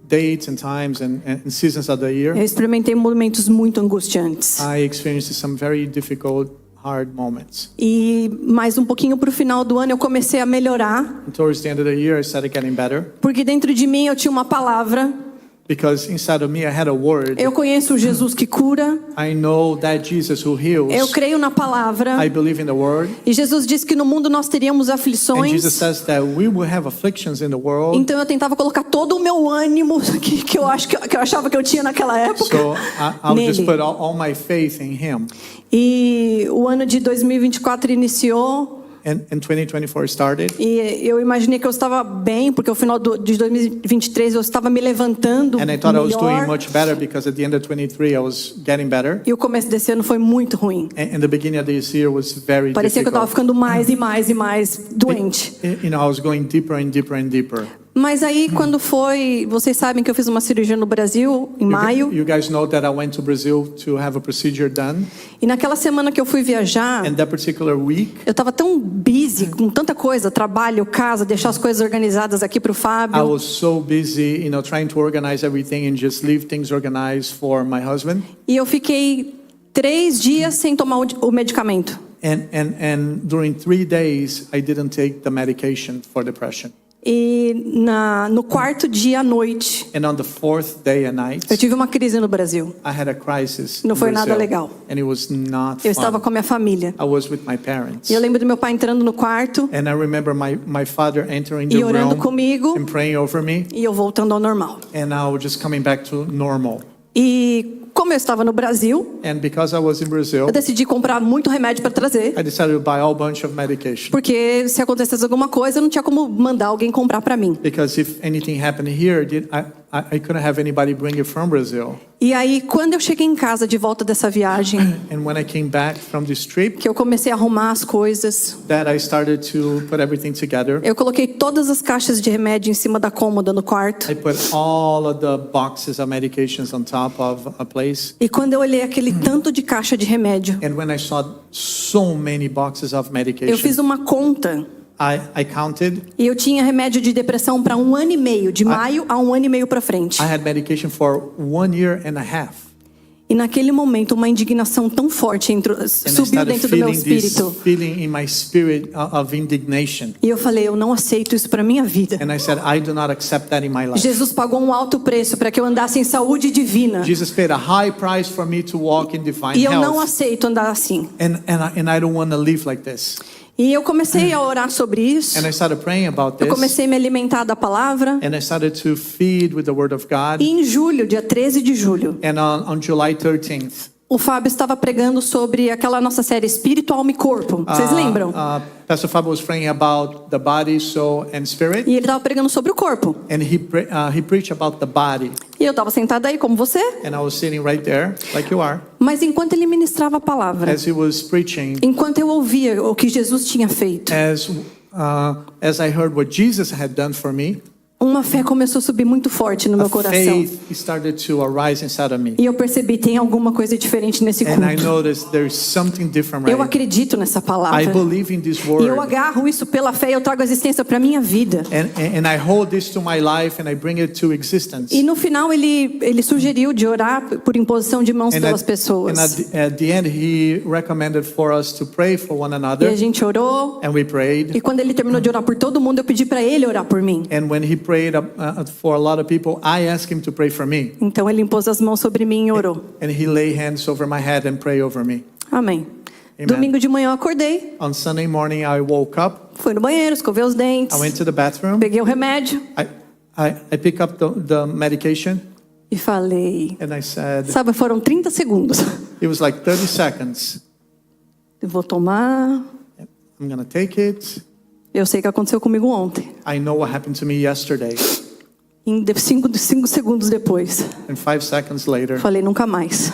dates and times and seasons of the year, eu experimentei momentos muito angustiantes. I experienced some very difficult, hard moments. E mais um pouquinho para o final do ano eu comecei a melhorar, And towards the end of the year, I started getting better porque dentro de mim eu tinha uma palavra Because inside of me I had a word. Eu conheço o Jesus que cura. I know that Jesus who heals. Eu creio na palavra. I believe in the word. E Jesus disse que no mundo nós teríamos And aflições. Jesus says that we will have afflictions in the world. Então eu tentava colocar todo o meu ânimo que eu achava que eu tinha naquela época So I'll just nele. put all my faith in him. E o ano de 2024 iniciou. And 2024 started. E eu imaginei que eu estava bem, porque no final de 2023 eu estava me levantando And I thought I was doing melhor. much better because at the end of 23 I was getting better. E o começo desse ano foi muito ruim. And the beginning of this year was very Parecia que eu estava difficult. ficando mais e mais e mais doente. You know, I was going deeper and deeper and deeper. Mas aí quando foi, vocês sabem que eu fiz uma cirurgia no Brasil em maio. You guys know that I went to Brazil to have a procedure done. E naquela semana que eu fui viajar, And that particular week, eu estava tão busy com tanta coisa, trabalho, casa, deixar as coisas organizadas aqui para o I Fábio. was so busy, you know, trying to organize everything and just leave things organized for my husband. E eu fiquei 3 dias sem tomar o medicamento. And during 3 days, I didn't take the medication for depression. E no quarto dia à noite, And on the 4th day and night, eu tive uma crise no Brasil. I had a crisis. Não in foi nada Brazil, legal. And it was not Eu estava fun. com a minha família. I was with my parents. E eu lembro do meu pai entrando no quarto And I remember my father entering the e orando room comigo and praying over me. e eu voltando ao normal. And I was just coming back to normal. E como eu estava no Brasil, And because I was in Brazil, eu decidi comprar muito remédio para trazer. I decided to buy a whole bunch of medication. Porque se acontecesse alguma coisa, não tinha como mandar alguém comprar para mim. Because if anything happened here, I couldn't have anybody bring it from Brazil. E aí, quando eu cheguei em casa de volta dessa viagem, And when I came back from this trip, que eu comecei a arrumar as coisas, that I started to put everything together. eu coloquei todas as caixas de remédio em cima da cômoda no quarto. I put all of the boxes of medications on top of a place. E quando eu olhei aquele tanto de caixa de remédio, And when I saw so many boxes of eu medication, fiz uma conta. I counted. E eu tinha remédio de depressão para 1 ano e meio, de maio a 1 ano e meio para frente. I had medication for 1 year and a half. E naquele momento, uma indignação tão forte And I subiu started dentro do meu feeling this espírito. feeling in my spirit of indignation. E eu falei, eu não aceito isso para minha vida. And I said, I do not accept that in my life. Jesus pagou um alto preço para que eu andasse em saúde divina. Jesus paid a high price for me to walk in divine E eu não health. aceito andar assim. And I don't want to live like this. E eu comecei a orar sobre isso. And I started praying about Eu this. comecei a me alimentar da palavra. And I started to feed with the word of God. E em julho, dia 13 de julho, And on July 13th, o Fábio estava pregando sobre aquela nossa série Espírito, Alma e Corpo. Vocês lembram? Pastor Fabio was praying about the body, soul, and spirit. E ele estava pregando sobre o corpo. And he preached about the body. E eu estava sentada aí como você. And I was sitting right there, like you are. Mas enquanto ele ministrava a palavra, As he was preaching, enquanto eu ouvia o que Jesus tinha feito, as I heard what Jesus had done for me, uma fé começou a subir muito forte no meu a coração. faith started to arise inside of me. E eu percebi, tem alguma coisa diferente nesse And I culto. noticed there's something different Eu right. acredito nessa palavra. I believe in this E eu word. agarro isso pela fé e eu trago a existência para minha vida. And I hold this to my life and I bring it to existence. E no final ele sugeriu de orar por imposição de mãos pelas pessoas. At the end, he recommended for us to pray for one E another. a gente orou. And we prayed. E quando ele terminou de orar por todo mundo, eu pedi para ele orar por mim. And when he prayed for a lot of people, I asked him to pray for me. Então ele impôs as mãos sobre mim e orou. And he laid hands over my head and prayed over me. Amém. Amen. Domingo de manhã eu acordei, On Sunday morning, I woke up. fui no banheiro, escovei os dentes, I went to the bathroom. peguei o remédio I picked up the medication e falei, and I said, sabe, foram 30 segundos. it was like 30 seconds. Eu vou tomar. I'm going to take it. Eu sei o que aconteceu comigo ontem. I know what happened to me yesterday. Em 5 segundos depois, And 5 seconds later, falei, nunca mais.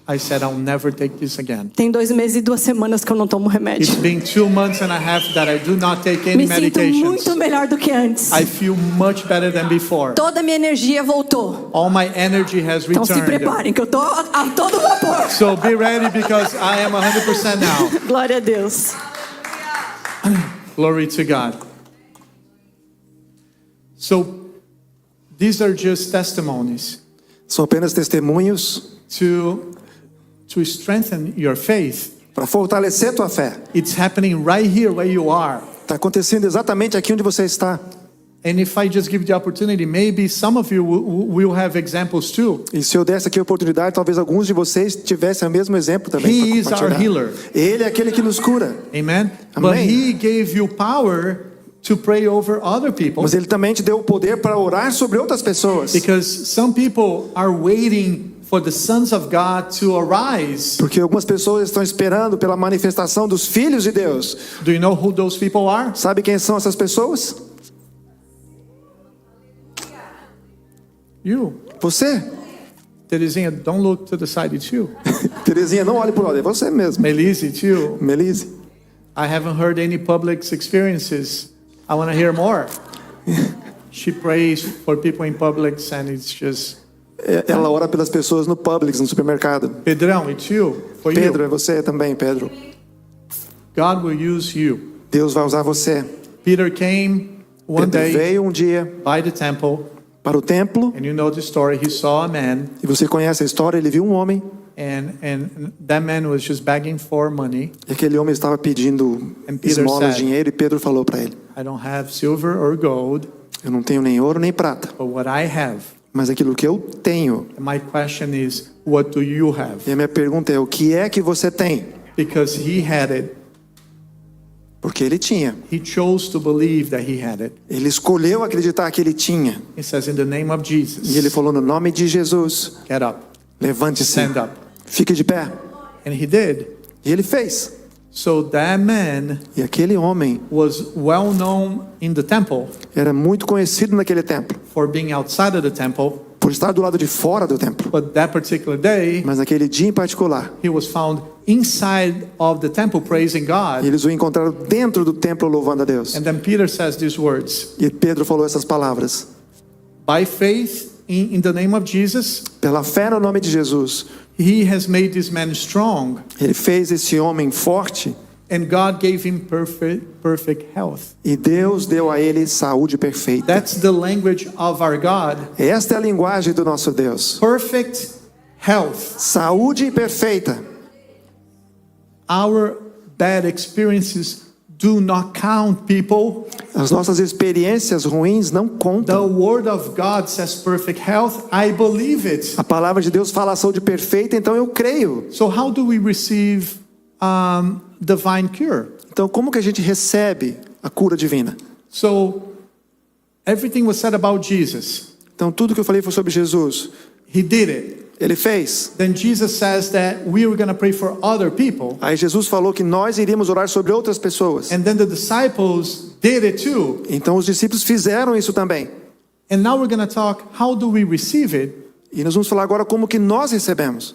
I said, I'll never take this again. Tem 2 meses e 2 semanas que eu não tomo It's remédio. been 2 months and a half that I do not take any Me sinto medications. muito melhor do que antes. I feel much better than before. Toda a minha energia voltou. All my energy has Então se returned. preparem, que eu tô a todo vapor. So be ready because I am 100% now. Glória a Deus. Glory to God. So these are just testimonies São apenas testemunhos to strengthen your faith. para fortalecer tua fé. It's happening right here where you are. Está acontecendo exatamente aqui onde você está. And if I just give the opportunity, maybe some of you will have examples too. E se eu desse aqui a oportunidade, talvez alguns de vocês tivessem o mesmo exemplo também. He para is our compartilhar. healer. Ele é aquele que nos cura. Amen? But Amém. he gave you power to pray over other people. Mas ele também te deu o poder para orar sobre outras pessoas. Because some people are waiting for the sons of God to arise. Porque algumas pessoas estão esperando pela manifestação dos filhos de Deus. Do you know who those people are? Sabe quem são essas pessoas? You. Você. Terezinha, don't look to the side, it's you. Terezinha, não olhe para o lado, é você mesmo. Melise, it's you. Melise. I haven't heard any public experiences. I want to hear more. She prays for people in public and it's just... Ela ora pelas pessoas no Publix, no supermercado. Pedrão, it's you. For Pedro, you. é você também, Pedro. God will use you. Deus vai usar você. Peter came one Pedro day veio um dia by the temple, para o templo, and you know the story. He saw a man, e você conhece a história, ele viu um homem, and that man was just begging for money. e aquele homem estava pedindo And Peter esmolas, said, dinheiro, e Pedro falou para ele: I don't have silver or gold, eu não tenho nem ouro nem prata, but what I have. mas aquilo que eu tenho. And my question is, what do you have? E a minha pergunta é: o que é que você tem? Because he had it. Porque ele tinha. He chose to believe that he had it. Ele escolheu acreditar que ele tinha. He says, in the name of Jesus, E ele falou: no nome de Jesus, get up, levante-se, stand up. fique de pé. And he did. E ele fez. So that man E aquele homem was well known in the temple era muito conhecido naquele templo, for being outside of the temple, por estar do lado de fora do templo. but that particular day, Mas naquele dia em particular, he was found inside of the temple praising God. eles o encontraram dentro do templo louvando a Deus. And then Peter says these words, E Pedro falou essas palavras: by faith in the name of Jesus, pela fé no nome de Jesus, he has made this man strong, ele fez esse homem forte, and God gave him perfect health. e Deus deu a ele saúde perfeita. That's the language of our God. Esta é a linguagem do nosso Deus. Perfect health. Saúde perfeita. Our bad experiences do not count, people. As nossas experiências ruins não The contam. word of God says perfect health. I believe it. A palavra de Deus fala saúde perfeita, então eu creio. So how do we receive divine cure? Então como que a gente recebe a cura divina? So everything was said about Jesus. Então tudo que eu falei foi sobre Jesus. He did it. Ele fez. Then Jesus says that we were going to pray for other people. Aí Jesus falou que nós iríamos orar sobre outras pessoas. And then the disciples did it too. Então os discípulos fizeram isso também. And now we're going to talk, how do we receive it? E nós vamos falar agora como que nós recebemos.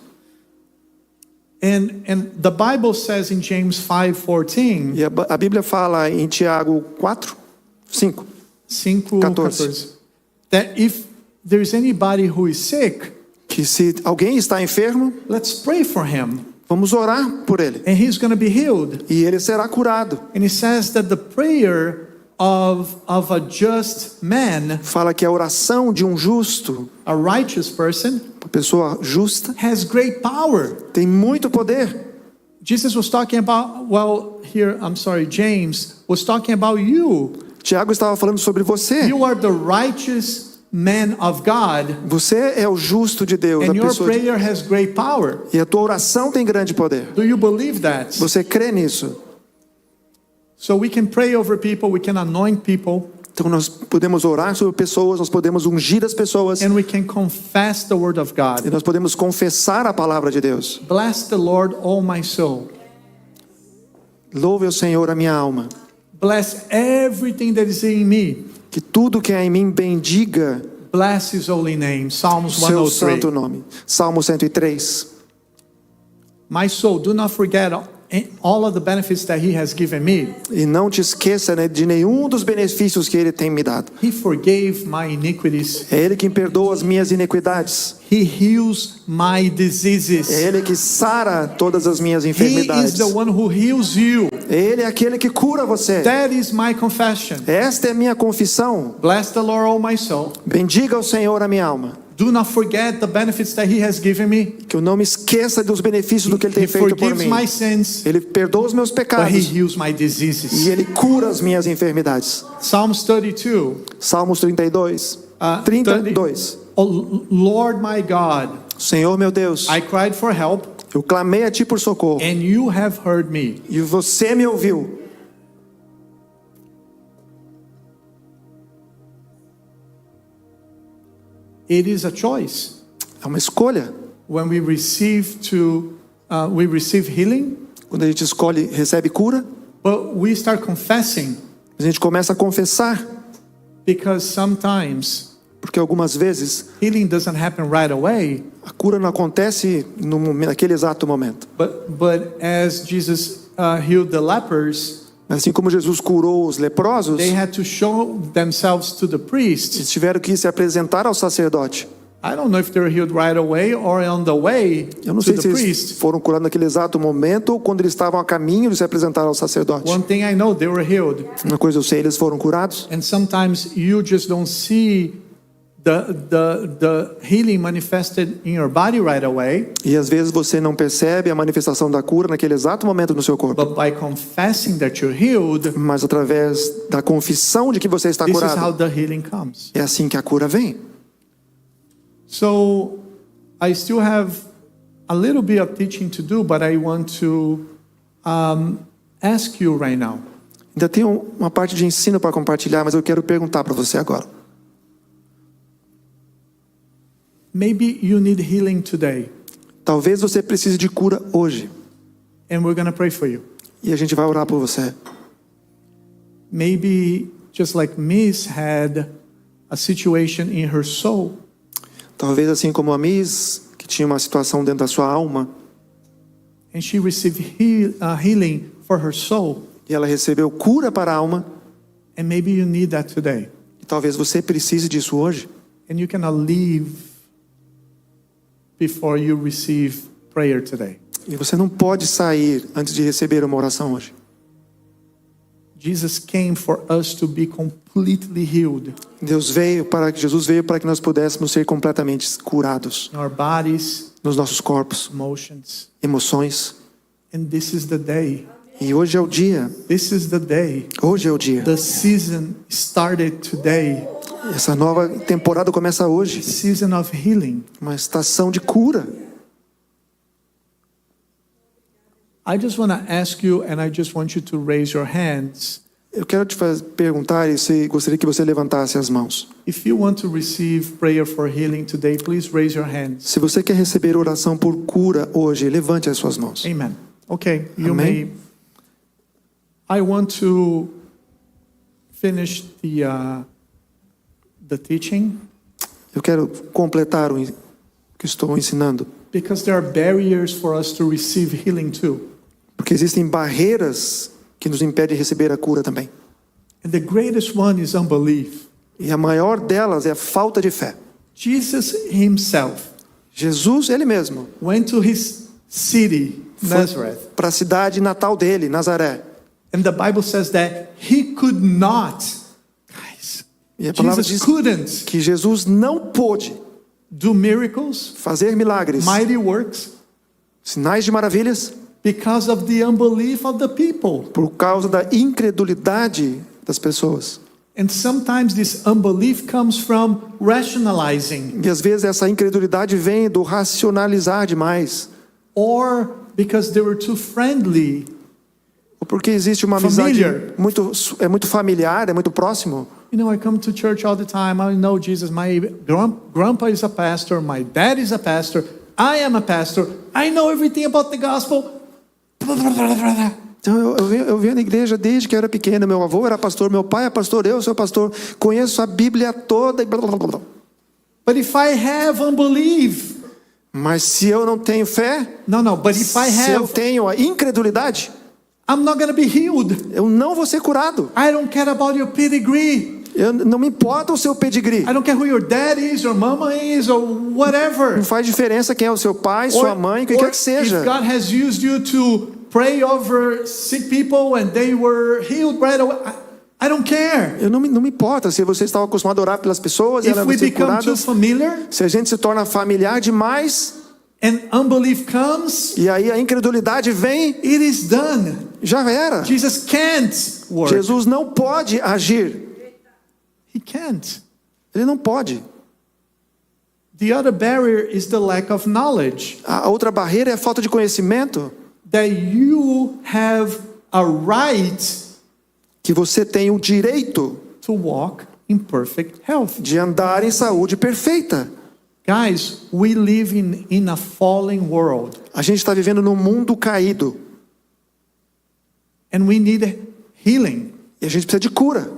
And the Bible says in James 5:14, E a Bíblia fala em Tiago 4, 5. 5:14, that if there's anybody who is sick, Que se alguém está enfermo, let's pray for him, vamos orar por ele. and he's going to be healed. E ele será curado. And it says that the prayer of a just man, Fala que a oração de um justo, a righteous person, uma pessoa justa, has great power. tem muito poder. Jesus was talking about, James was talking about you. Tiago estava falando sobre você. You are the righteous man of God, Você é o justo de Deus, a and your pessoa de... prayer has great power. E a tua oração tem grande poder. Do you believe that? Você crê nisso? So we can pray over people, we can anoint people, Então nós podemos orar sobre pessoas, nós podemos ungir as pessoas, and we can confess the word of e God. nós podemos confessar a palavra de Deus. Bless the Lord, all my soul. Louve o Senhor a minha alma. Bless everything that is in me. Que tudo que há em mim bendiga Bless his holy name. Psalms seu santo 103. nome. Salmo 103. My soul, do not forget all of the benefits that he has given me. E não te esqueça, né, de nenhum dos benefícios que ele tem me dado. He forgave my iniquities. É ele quem perdoa as minhas iniquidades. He heals my diseases. É ele que sara todas as minhas He is enfermidades. the one who heals you. Ele é aquele que cura você. That is my confession. Esta é a minha confissão. Bless the Lord, all my soul. Bendiga o Senhor a minha alma. do not forget the benefits that He has given me. Que eu não me esqueça dos benefícios do que Ele tem He feito por forgives mim. my sins, Ele perdoa os meus but He pecados heals my e diseases. Ele cura as minhas enfermidades. Psalms 32. Salmos 32. 32. Oh, Lord my God, Senhor meu Deus, I cried for help, eu clamei a Ti por socorro and You have heard me. e Você me ouviu. It is a choice. É uma escolha. When we receive healing, Quando a gente escolhe, recebe cura, but we start confessing, a gente começa a confessar, because sometimes porque algumas vezes healing doesn't happen right away. a cura não acontece naquele exato momento. But as Jesus healed the lepers, Assim como Jesus curou os leprosos, they had to show themselves to the priest. eles tiveram que se apresentar ao sacerdote. I don't know if they were healed right away or on the way Eu não to sei the se eles priest. foram curados naquele exato momento ou quando eles estavam a caminho de se apresentar ao sacerdote. One thing I know, they were healed. Uma coisa eu sei, eles foram curados. And sometimes you just don't see the healing manifested in your body right away, E às vezes você não percebe a manifestação da cura naquele exato momento no seu corpo. but by confessing that you're healed, Mas através da confissão de que você está this is how curado, the healing comes. é assim que a cura vem. So I still have a little bit of teaching to do, but I want to ask you right now. Ainda tenho uma parte de ensino para compartilhar, mas eu quero perguntar para você agora. Maybe you need healing today, Talvez você precise de cura hoje. and we're going to pray for you. E a gente vai orar por você. Maybe just like Miss had a situation in her soul, Talvez assim como a Miss, que tinha uma situação dentro da sua alma, and she received healing for her soul, e ela recebeu cura para a alma, and maybe you need that today. e talvez você precise disso hoje. And you cannot leave before you receive prayer today. E você não pode sair antes de receber uma oração hoje. Jesus came for us to be completely healed Jesus veio para que nós pudéssemos ser completamente curados in our bodies, nos nossos corpos, emotions. emoções. And this is the day. E hoje é o dia. This is the day. Hoje é o dia. The season started today. Essa nova temporada começa hoje. Season of healing. Uma estação de cura. I just want to ask you, and I just want you to raise your hands. Eu quero te perguntar e gostaria que você levantasse as mãos. If you want to receive prayer for healing today, please raise your hands. Se você quer receber oração por cura hoje, levante as suas mãos. Amen. Okay, you Amen. may. I want to finish the teaching Eu quero completar o que estou ensinando, because there are barriers for us to receive healing too. porque existem barreiras que nos impedem de receber a cura também. And the greatest one is unbelief. E a maior delas é a falta de fé. Jesus himself Jesus, ele mesmo, went to his city, foi Nazareth, para a cidade natal dele, Nazaré. and the Bible says that he could not, guys, E a palavra Jesus diz couldn't que Jesus não pôde do miracles, fazer milagres, mighty works, sinais de maravilhas, because of the unbelief of the people. por causa da incredulidade das pessoas. And sometimes this unbelief comes from rationalizing, E às vezes essa incredulidade vem do racionalizar demais, or because they were too friendly. ou porque existe uma amizade Familiar. muito familiar, é muito próximo. You know, I come to church all the time. I know Jesus. My grandpa is a pastor. My dad is a pastor. I am a pastor. I know everything about the gospel. Então eu venho na igreja desde que eu era pequeno. Meu avô era pastor, meu pai é pastor, eu sou pastor. Conheço a Bíblia toda e blá, blá, blá, blá. But if I have unbelief, Mas se eu não tenho fé, no. But if I se eu have, tenho a incredulidade, I'm not going to be healed. eu não vou ser curado. I don't care about your pedigree. Eu não me importa o seu pedigree. I don't care who your dad is, or mama is, or whatever. Não faz diferença quem é o seu pai, sua mãe, o que quer que seja. If God has used you to pray over sick people and they were healed right away. I don't care. Eu não me importa se você estava acostumado a orar pelas pessoas e If elas we vão ser become too curadas. familiar Se a gente se torna familiar demais, and unbelief comes, e aí a incredulidade vem, it is done. já era. Jesus can't work. Jesus não pode agir. He can't. Ele não pode. The other barrier is the lack of knowledge. A outra barreira é a falta de conhecimento. That you have a right Que você tem o direito to walk in perfect health. de andar em saúde perfeita. Guys, we live in a fallen world. A gente está vivendo num mundo caído. And we need healing. E a gente precisa de cura.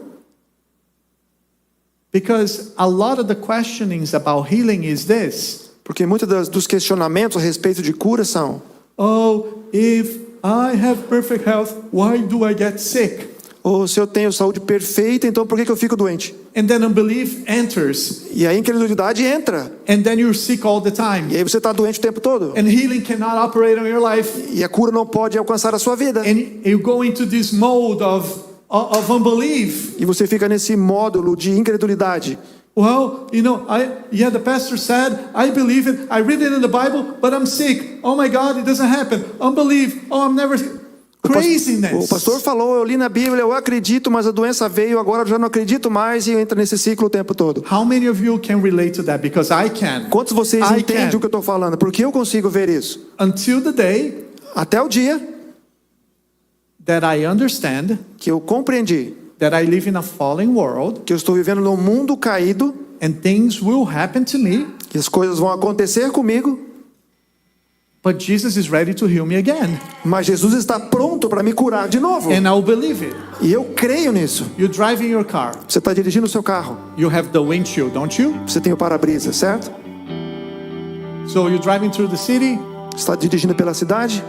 Because a lot of the questionings about healing is this. Porque muitos dos questionamentos a respeito de cura são: Oh, if I have perfect health, why do I get sick? ou se eu tenho saúde perfeita, então por que eu fico doente? And then unbelief enters. E a incredulidade entra. And then you're sick all the time. E aí você está doente o tempo todo. And healing cannot operate on your life. E a cura não pode alcançar a sua vida. And you go into this mode of unbelief. E você fica nesse módulo de incredulidade. Well, the pastor said, I believe it, I read it in the Bible, but I'm sick. Oh my God, it doesn't happen. Unbelief, oh, I'm never... Craziness. O pastor falou, eu li na Bíblia, eu acredito, mas a doença veio, agora eu já não acredito mais e entra nesse ciclo o tempo todo. How many of you can relate to that? Because I can. Quantos de vocês I entendem can. o que eu estou falando? Porque eu consigo ver isso. Until the day Até o dia that I understand que eu compreendi that I live in a fallen world que eu estou vivendo num mundo caído, and things will happen to me, que as coisas vão acontecer comigo, but Jesus is ready to heal me again. mas Jesus está pronto para me curar de novo. And I'll believe it. E eu creio nisso. You're driving your car. Você está dirigindo o seu carro, You have the windshield, don't you? você tem o para-brisa, certo? So you're driving through the city Você está dirigindo pela cidade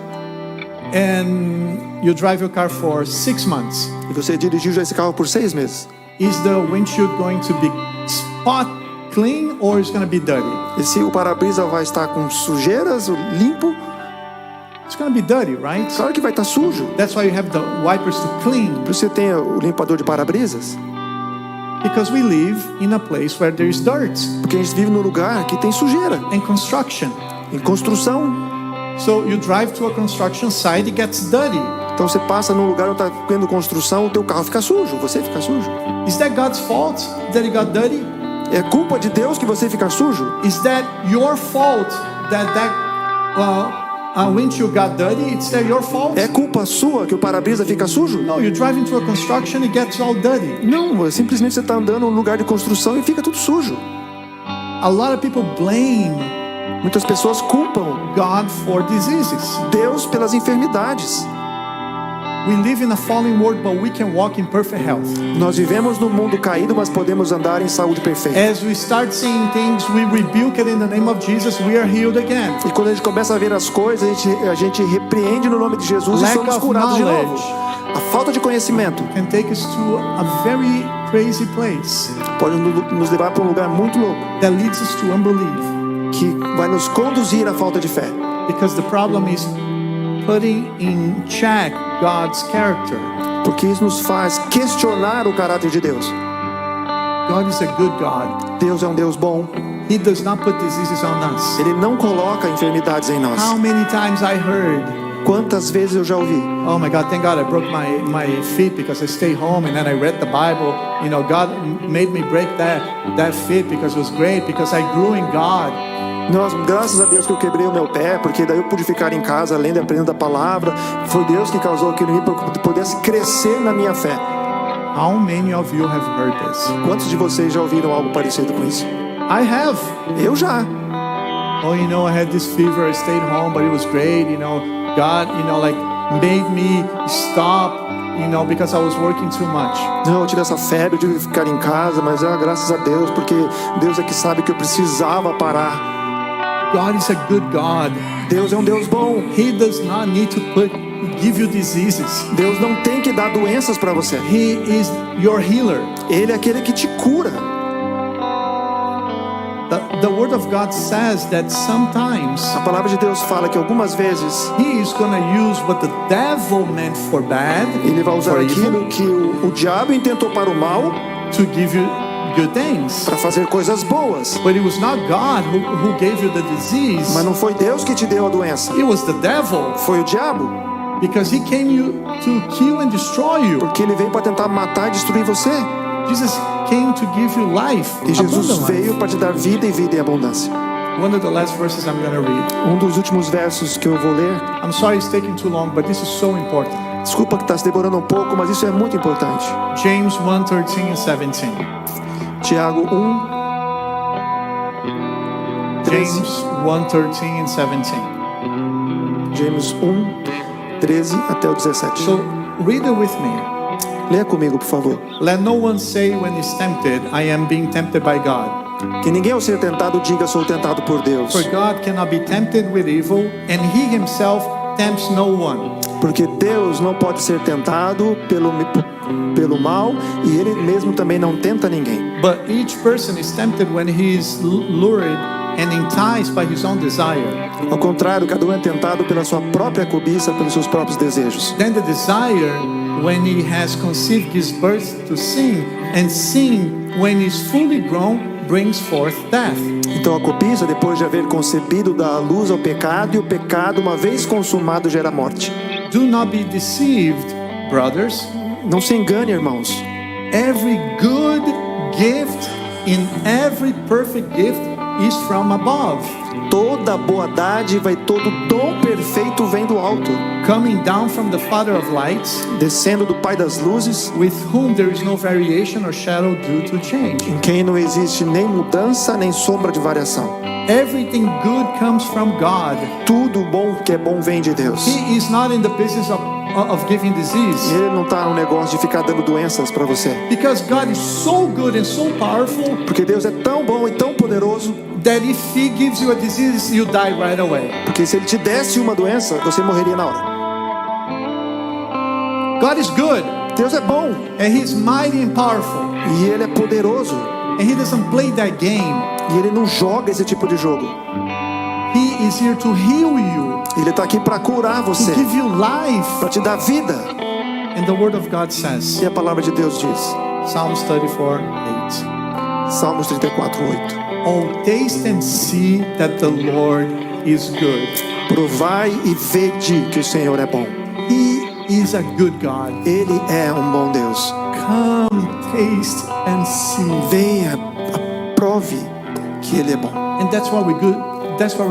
and you drive your car for 6 months. e você dirigiu já esse carro por 6 meses. Is the windshield going to be spot clean or is going to be dirty? E se o para-brisa vai estar com sujeiras, limpo, It's going to be dirty, right? claro que vai estar sujo. That's why you have the wipers to clean. Você tem o limpador de para-brisas, Because we live in a place where there is dirt porque a gente vive num lugar que tem sujeira, and construction. em construção. So you drive to a construction site, it gets dirty. Então você passa num lugar onde está tendo construção, o teu carro fica sujo, você fica sujo. Is that God's fault that it got dirty? É culpa de Deus que você fica sujo? Is that your fault that windshield got dirty? It's that your fault? É culpa sua que o para-brisa fica sujo? No, you're driving to a construction, it gets all dirty. Não, simplesmente você está andando num lugar de construção e fica tudo sujo. A lot of people blame Muitas pessoas culpam God for diseases. Deus pelas enfermidades. We live in a fallen world, but we can walk in perfect health. Nós vivemos num mundo caído, mas podemos andar em saúde perfeita. As we start seeing things, we rebuke it in the name of Jesus, we are healed again. E quando a gente começa a ver as coisas, a gente repreende no nome de Jesus Lack e somos of curados de novo. knowledge. A falta de conhecimento Can take us to a very crazy place pode nos levar para um lugar muito louco, that leads us to unbelief. que vai nos conduzir à falta de fé. Because the problem is putting in check God's character. Porque isso nos faz questionar o caráter de Deus. God is a good God. Deus é um Deus bom. He does not put diseases on us. Ele não coloca enfermidades em nós. How many times I heard, Quantas vezes eu já ouvi? oh my God, thank God I broke my feet because I stayed home and then I read the Bible. You know, God made me break that feet because it was great, because I grew in God. Nós, graças a Deus que eu quebrei o meu pé, porque daí eu pude ficar em casa lendo e aprendendo a palavra. Foi Deus que causou aquilo em mim para que eu pudesse crescer na minha fé. How many of you have heard this? Quantos de vocês já ouviram algo parecido com isso? I have. Eu já. Oh, I had this fever, I stayed home, but it was great, God, made me stop, because I was working too much. Não, eu tive essa febre, eu tive que ficar em casa, mas graças a Deus, porque Deus é que sabe que eu precisava parar. God is a good God. Deus é um Deus bom. He does not need to give you diseases. Deus não tem que dar doenças para você. He is your healer. Ele é aquele que te cura. The word of God says that sometimes A palavra de Deus fala que algumas vezes he is going to use what the devil meant for bad, ele vai usar for evil, aquilo que o diabo intentou para o mal to give you good things. para fazer coisas boas. But it was not God who gave you the disease. Mas não foi Deus que te deu a doença, It was the devil, foi o diabo, because he came to kill and destroy you. porque ele veio para tentar matar e destruir você. Jesus came to give you life, E Jesus abundant life. veio para te dar vida e vida em abundância. One of the last verses I'm going to read. Um dos últimos versos que eu vou ler, I'm sorry it's taking too long, but this is so important. desculpa que está se demorando um pouco, mas isso é muito importante. James 1:13 and 17. Tiago 1, 13. James 1:13 and 17. James 1, 13 até o 17. So read it with me. Leia comigo, por favor. Let no one say when he's tempted, I am being tempted by God. Que ninguém ao ser tentado diga sou tentado por Deus. For God cannot be tempted with evil, and he himself tempts no one. Porque Deus não pode ser tentado pelo mal e Ele mesmo também não tenta ninguém. But each person is tempted when he is lured and enticed by his own desire. Ao contrário, cada um é tentado pela sua própria cobiça, pelos seus próprios desejos. Then the desire, when he has conceived, gives birth to sin, and sin, when is fully grown, brings forth death. Então a cobiça, depois de haver concebido, dá à luz ao pecado, e o pecado, uma vez consumado, gera morte. Do not be deceived, brothers. Não se engane, irmãos. Every good gift in every perfect gift is from above, Toda boa dádiva e todo dom perfeito vem do alto, coming down from the Father of lights, descendo do Pai das luzes, with whom there is no variation or shadow due to change. em quem não existe nem mudança nem sombra de variação. Everything good comes from God. Tudo bom que é bom vem de Deus. He is not in the business of giving disease, Ele não está no negócio de ficar dando doenças para você. because God is so good and so powerful Porque Deus é tão bom e tão poderoso, that if he gives you a disease, you die right away. porque se Ele te desse uma doença, você morreria na hora. God is good, Deus é bom and he's mighty and powerful, e Ele é poderoso. and he doesn't play that game. E Ele não joga esse tipo de jogo. He is here to heal you, Ele está aqui para curar to você, give you life. para te dar vida. And the word of God says, E a palavra de Deus diz, Psalms 34:8. Salmos 34:8. Oh, taste and see that the Lord is good. Provai e vede que o Senhor é bom. He is a good God. Ele é um bom Deus. Come, taste and see. Venha, prove que Ele é bom. And that's what we're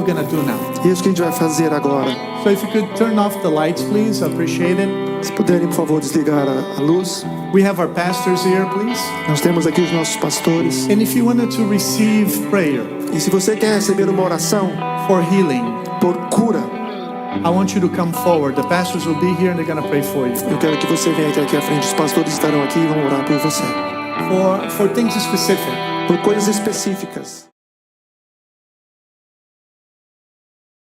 gonna do now. Isso que a gente vai fazer agora. So if you could turn off the lights, please, I appreciate it. Se puderem, por favor, desligar a luz. We have our pastors here, please. Nós temos aqui os nossos pastores. And if you wanted to receive prayer E se você quer receber uma oração for healing, por cura, I want you to come forward. The pastors will be here and they're gonna pray for you. eu quero que você venha até aqui à frente. Os pastores estarão aqui e vão orar por você. For things specific. Por coisas específicas.